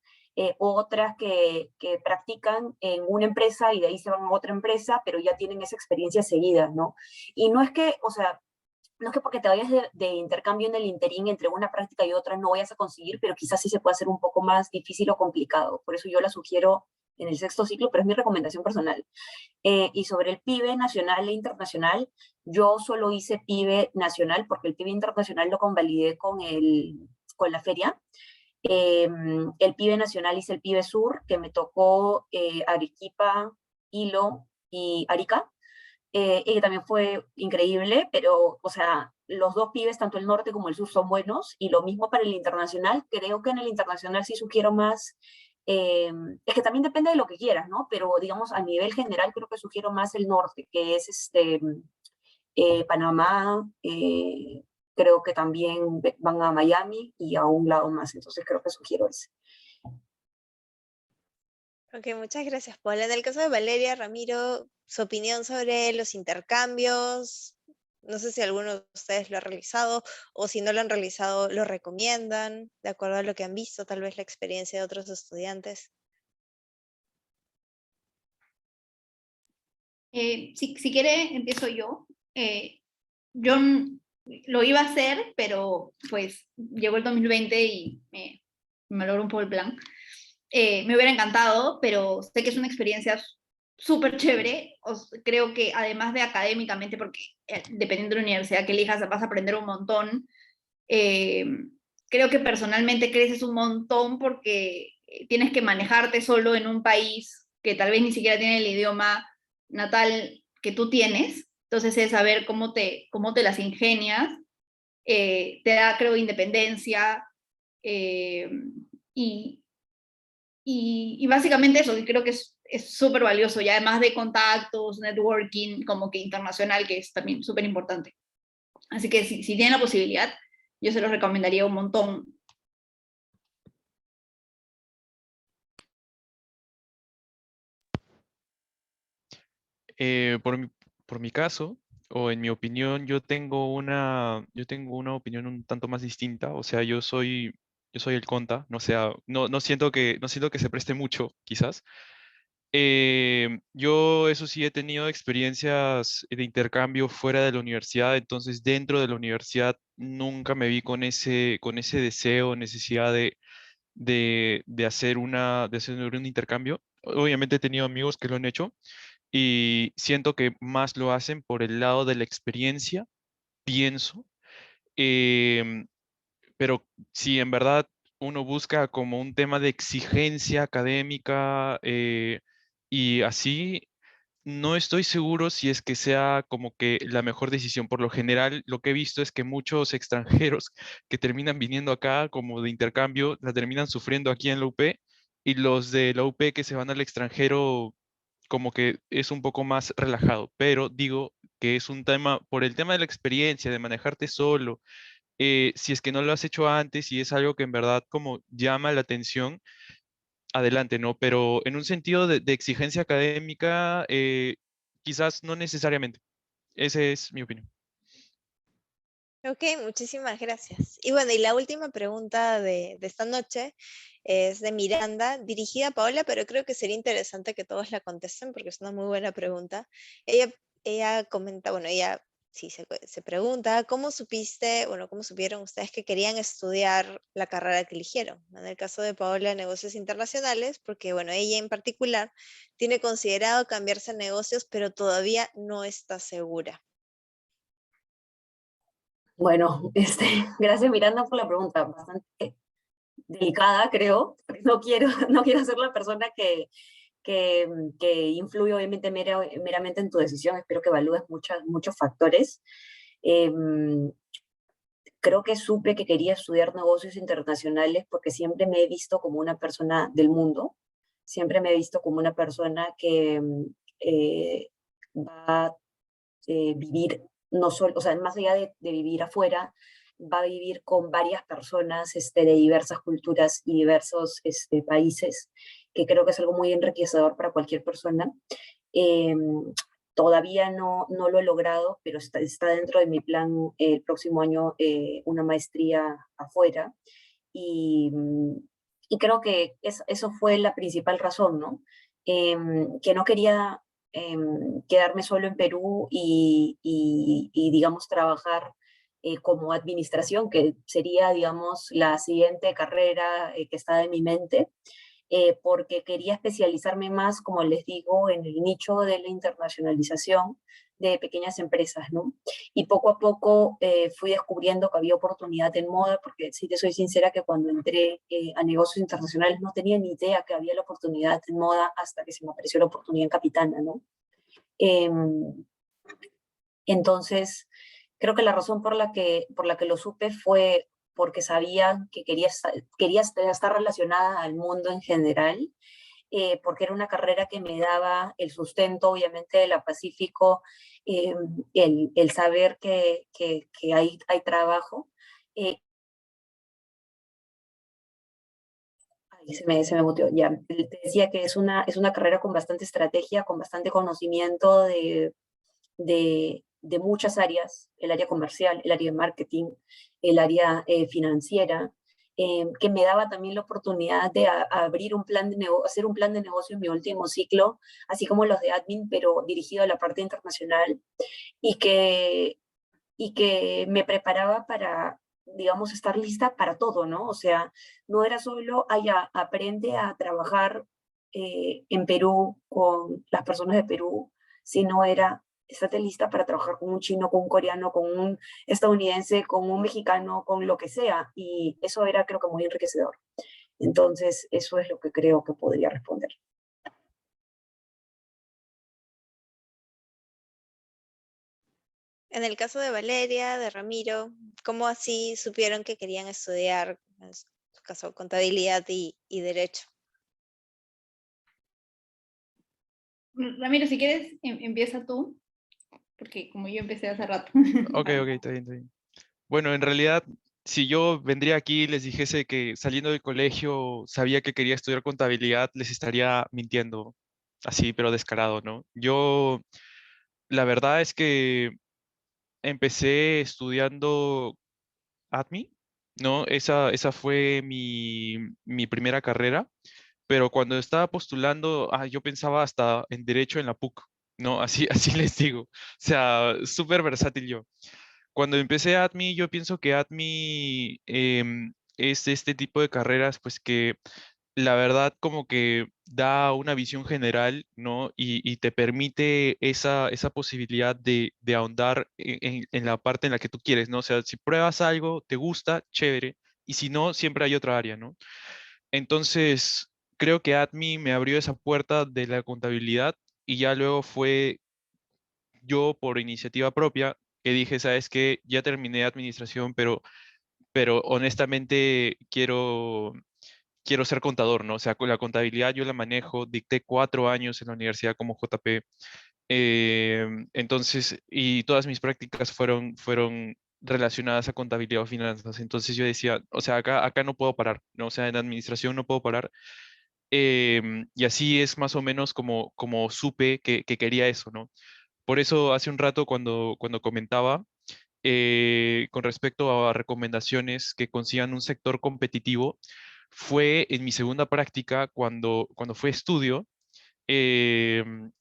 Otras que practican en una empresa y de ahí se van a otra empresa, pero ya tienen esa experiencia seguida, ¿no? Y no es que, o sea, no es que porque te vayas de intercambio en el interín entre una práctica y otra no vayas a conseguir, pero quizás sí se puede hacer un poco más difícil o complicado. Por eso yo la sugiero en el sexto ciclo, pero es mi recomendación personal. Y sobre el PIBE nacional e internacional, yo solo hice PIBE nacional porque el PIBE internacional lo convalidé con la feria. El PIBE Nacional hice el PIBE Sur, que me tocó Arequipa, Hilo y Arica, y que también fue increíble, pero, o sea, los dos pibes, tanto el norte como el sur, son buenos, y lo mismo para el internacional. Creo que en el internacional sí sugiero más, es que también depende de lo que quieras, ¿no? Pero, digamos, a nivel general creo que sugiero más el norte, que es Panamá, creo que también van a Miami y a un lado más, entonces creo que sugiero ese. Ok, muchas gracias, Paula. En el caso de Valeria, Ramiro, su opinión sobre los intercambios, no sé si alguno de ustedes lo ha realizado o si no lo han realizado, lo recomiendan, de acuerdo a lo que han visto, tal vez la experiencia de otros estudiantes. Si quiere, empiezo yo. Yo lo iba a hacer, pero pues llegó el 2020 y me logró un poco el plan. Me hubiera encantado, pero sé que es una experiencia súper chévere. Creo que además de académicamente, porque dependiendo de la universidad que elijas vas a aprender un montón, creo que personalmente creces un montón porque tienes que manejarte solo en un país que tal vez ni siquiera tiene el idioma natal que tú tienes. Entonces es saber cómo te las ingenias. Te da, creo, independencia. eh, y, y básicamente eso, y creo que es súper valioso, y además de contactos, networking, como que internacional, que es también súper importante. Así que si tienen la posibilidad, yo se los recomendaría un montón. Por mi caso, o en mi opinión, yo tengo una opinión un tanto más distinta. O sea, yo soy el conta, no sea, no siento que se preste mucho, quizás. Yo, eso sí, he tenido experiencias de intercambio fuera de la universidad, entonces dentro de la universidad nunca me vi con ese deseo, necesidad de hacer un intercambio. Obviamente he tenido amigos que lo han hecho y siento que más lo hacen por el lado de la experiencia, pienso. Em, pero si en verdad uno busca como un tema de exigencia académica y así, no estoy seguro si es que sea como que la mejor decisión. Por lo general, lo que he visto es que muchos extranjeros que terminan viniendo acá como de intercambio, la terminan sufriendo aquí en la UP, y los de la UP que se van al extranjero como que es un poco más relajado. Pero digo que es un tema, por el tema de la experiencia, de manejarte solo, si es que no lo has hecho antes y es algo que en verdad como llama la atención, adelante, ¿no? Pero en un sentido de exigencia académica, quizás no necesariamente. Esa es mi opinión. Ok, muchísimas gracias. Y bueno, y la última pregunta de esta noche es de Miranda, dirigida a Paola, pero creo que sería interesante que todos la contesten porque es una muy buena pregunta. Ella, ella comenta, bueno, ella sí se pregunta, ¿cómo supiste, bueno, cómo supieron ustedes que querían estudiar la carrera que eligieron? En el caso de Paola, negocios internacionales, porque bueno, ella en particular tiene considerado cambiarse a negocios, pero todavía no está segura. Bueno, gracias Miranda por la pregunta, bastante delicada, creo. No quiero, no quiero ser la persona que influye obviamente meramente en tu decisión. Espero que evalúes muchos factores. Eh, Creo que supe que quería estudiar negocios internacionales porque siempre me he visto como una persona del mundo. Siempre me he visto como una persona que eh, va a vivir, no solo, o sea, más allá de vivir afuera, va a vivir con varias personas de diversas culturas y diversos países, que creo que es algo muy enriquecedor para cualquier persona. Eh, Todavía no lo he logrado, pero está dentro de mi plan el próximo año una maestría afuera. Y, y creo que eso fue la principal razón, ¿no? Que no quería quedarme solo en Perú y digamos, trabajar como administración, que sería, digamos, la siguiente carrera que está en mi mente, porque quería especializarme más, como les digo, en el nicho de la internacionalización, de pequeñas empresas, ¿no? Y poco a poco fui descubriendo que había oportunidad en moda, porque sí te soy sincera que cuando entré a negocios internacionales no tenía ni idea que había la oportunidad en moda hasta que se me apareció la oportunidad en Capitana, ¿no? Em, entonces, creo que la razón por la que lo supe fue porque sabía que quería estar relacionada al mundo en general, porque era una carrera que me daba el sustento, obviamente, de la Pacífico, eh, el saber que hay trabajo. Eh, Ay, se me muteó, ya. Te decía que es una carrera con bastante estrategia, con bastante conocimiento de muchas áreas, el área comercial, el área de marketing, el área financiera, que me daba también la oportunidad de abrir un plan de negocio, hacer un plan de negocio en mi último ciclo, así como los de admin, pero dirigido a la parte internacional, y que, y que me preparaba para, digamos, estar lista para todo, ¿no? O sea, no era solo, ya, aprende a trabajar en Perú con las personas de Perú, sino era, estate lista para trabajar con un chino, con un coreano, con un estadounidense, con un mexicano, con lo que sea. Y eso era, creo que, muy enriquecedor. Entonces, eso es lo que creo que podría responder. En el caso de Valeria, de Ramiro, ¿cómo así supieron que querían estudiar, en su caso, contabilidad y derecho? Ramiro, si quieres, empieza tú, porque como yo empecé hace rato. Ok, está bien, está bien. Bueno, en realidad, si yo vendría aquí y les dijese que saliendo del colegio sabía que quería estudiar contabilidad, les estaría mintiendo, así, pero descarado, ¿no? Yo, la verdad es que empecé estudiando ADMI, ¿no? Esa fue mi primera carrera, pero cuando estaba postulando, yo pensaba hasta en derecho en la PUC, ¿no? Así, así les digo. O sea, súper versátil yo. Cuando empecé ADMI, yo pienso que ADMI es este tipo de carreras, pues que la verdad como que da una visión general, ¿no? Y te permite esa posibilidad de ahondar en la parte en la que tú quieres, ¿no? O sea, si pruebas algo, te gusta, chévere, y si no, siempre hay otra área, ¿no? Entonces, creo que ADMI me abrió esa puerta de la contabilidad y ya luego fue yo por iniciativa propia que dije, ¿sabes qué? Ya terminé administración, pero honestamente quiero ser contador, ¿no? O sea, con la contabilidad yo la manejo, dicté 4 años en la universidad como JP, entonces, y todas mis prácticas fueron relacionadas a contabilidad o finanzas, entonces yo decía, o sea, acá no puedo parar, ¿no? O sea, en administración no puedo parar, y así es más o menos como supe que quería eso, ¿no? Por eso hace un rato cuando comentaba con respecto a recomendaciones que consigan un sector competitivo, fue en mi segunda práctica cuando fue estudio de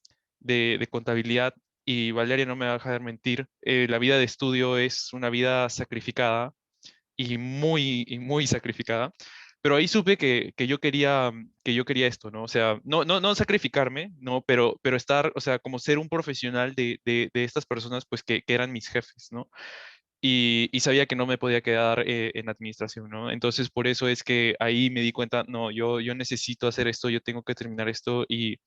contabilidad, y Valeria no me va a dejar mentir, la vida de estudio es una vida sacrificada y muy sacrificada. Pero ahí supe que yo quería esto, ¿no? O sea, no sacrificarme, ¿no? Pero estar, o sea, como ser un profesional de estas personas, pues que eran mis jefes, ¿no? Y sabía que no me podía quedar en administración, ¿no? Entonces, por eso es que ahí me di cuenta, no, yo necesito hacer esto, yo tengo que terminar esto, y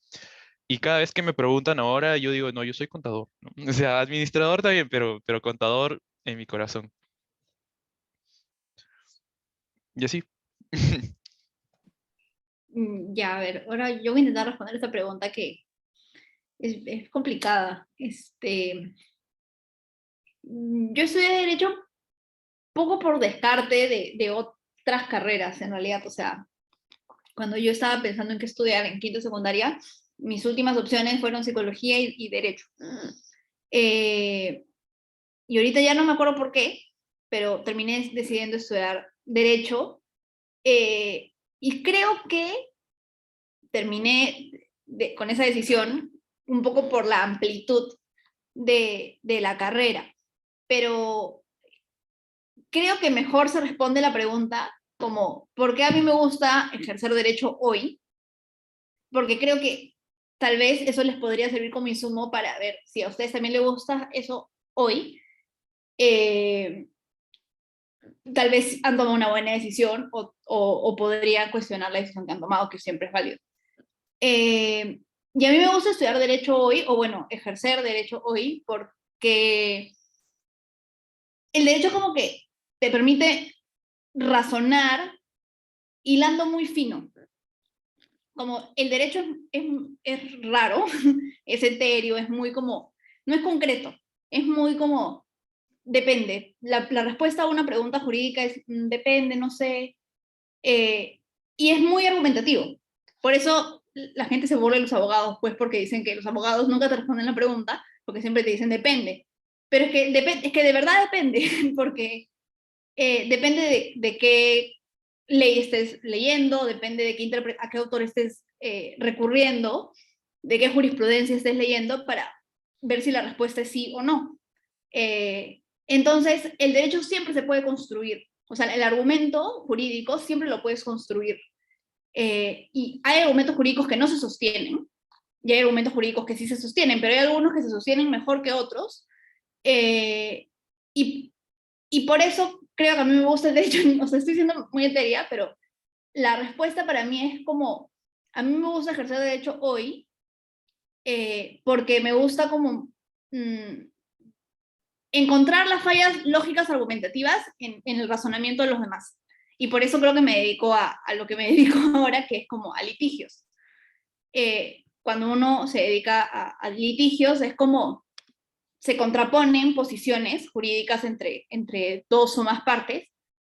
cada vez que me preguntan ahora, yo digo, no, yo soy contador, ¿no? O sea, administrador también, pero contador en mi corazón. Y así. Ya, a ver, ahora yo voy a intentar responder esta pregunta que es complicada. Yo estudié Derecho poco por descarte de otras carreras, en realidad. O sea, cuando yo estaba pensando en qué estudiar en quinto de secundaria, mis últimas opciones fueron psicología y derecho. Eh, y ahorita ya no me acuerdo por qué, pero terminé decidiendo estudiar derecho. Y creo que terminé con esa decisión un poco por la amplitud de la carrera. Pero creo que mejor se responde la pregunta como, ¿por qué a mí me gusta ejercer derecho hoy? Porque creo que tal vez eso les podría servir como insumo para ver si a ustedes también les gusta eso hoy. Tal vez han tomado una buena decisión o podrían cuestionar la decisión que han tomado, que siempre es válido. Y a mí me gusta estudiar Derecho hoy, o bueno, ejercer Derecho hoy, porque el Derecho como que te permite razonar hilando muy fino. Como el Derecho es raro, es etéreo, es muy como, no es concreto, es muy como, depende. La respuesta a una pregunta jurídica es depende, no sé, y es muy argumentativo. Por eso la gente se burla de los abogados, pues porque dicen que los abogados nunca te responden la pregunta, porque siempre te dicen depende. Pero es que de verdad depende, porque depende de qué ley estés leyendo, depende de a qué autor estés recurriendo, de qué jurisprudencia estés leyendo para ver si la respuesta es sí o no. Entonces, el derecho siempre se puede construir. O sea, el argumento jurídico siempre lo puedes construir. Y hay argumentos jurídicos que no se sostienen, y hay argumentos jurídicos que sí se sostienen, pero hay algunos que se sostienen mejor que otros. Y, y por eso creo que a mí me gusta el derecho, o sea, estoy siendo muy etérea, pero la respuesta para mí es como, a mí me gusta ejercer derecho hoy, porque me gusta como encontrar las fallas lógicas argumentativas en el razonamiento de los demás. Y por eso creo que me dedico a lo que me dedico ahora, que es como a litigios. Cuando uno se dedica a litigios, es como se contraponen posiciones jurídicas entre dos o más partes,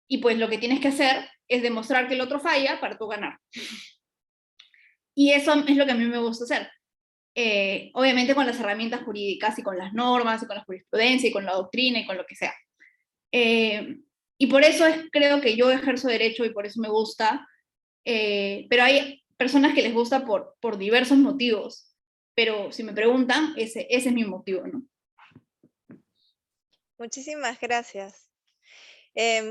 y pues lo que tienes que hacer es demostrar que el otro falla para tú ganar. Y eso es lo que a mí me gusta hacer. Obviamente con las herramientas jurídicas y con las normas y con la jurisprudencia y con la doctrina y con lo que sea. Y por eso creo que yo ejerzo derecho y por eso me gusta, pero hay personas que les gusta por diversos motivos, pero si me preguntan, ese es mi motivo, ¿no? Muchísimas gracias.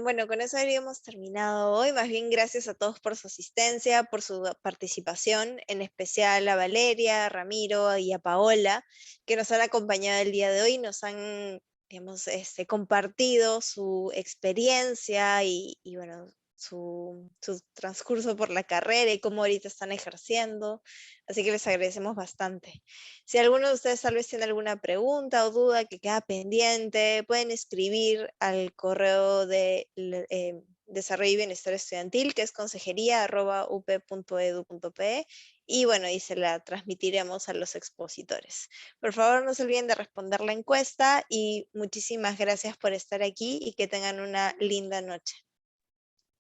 Bueno, con eso habríamos terminado hoy. Más bien, gracias a todos por su asistencia, por su participación, en especial a Valeria, a Ramiro y a Paola, que nos han acompañado el día de hoy, nos han, digamos, compartido su experiencia y bueno, su transcurso por la carrera y cómo ahorita están ejerciendo. Así que les agradecemos bastante. Si alguno de ustedes tal vez tiene alguna pregunta o duda que queda pendiente, pueden escribir al correo de Desarrollo y Bienestar Estudiantil, que es consejería@up.edu.pe, y bueno, y se la transmitiremos a los expositores. Por favor, no se olviden de responder la encuesta y muchísimas gracias por estar aquí y que tengan una linda noche.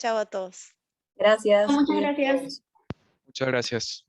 Chao a todos. Gracias. Muchas gracias. Muchas gracias.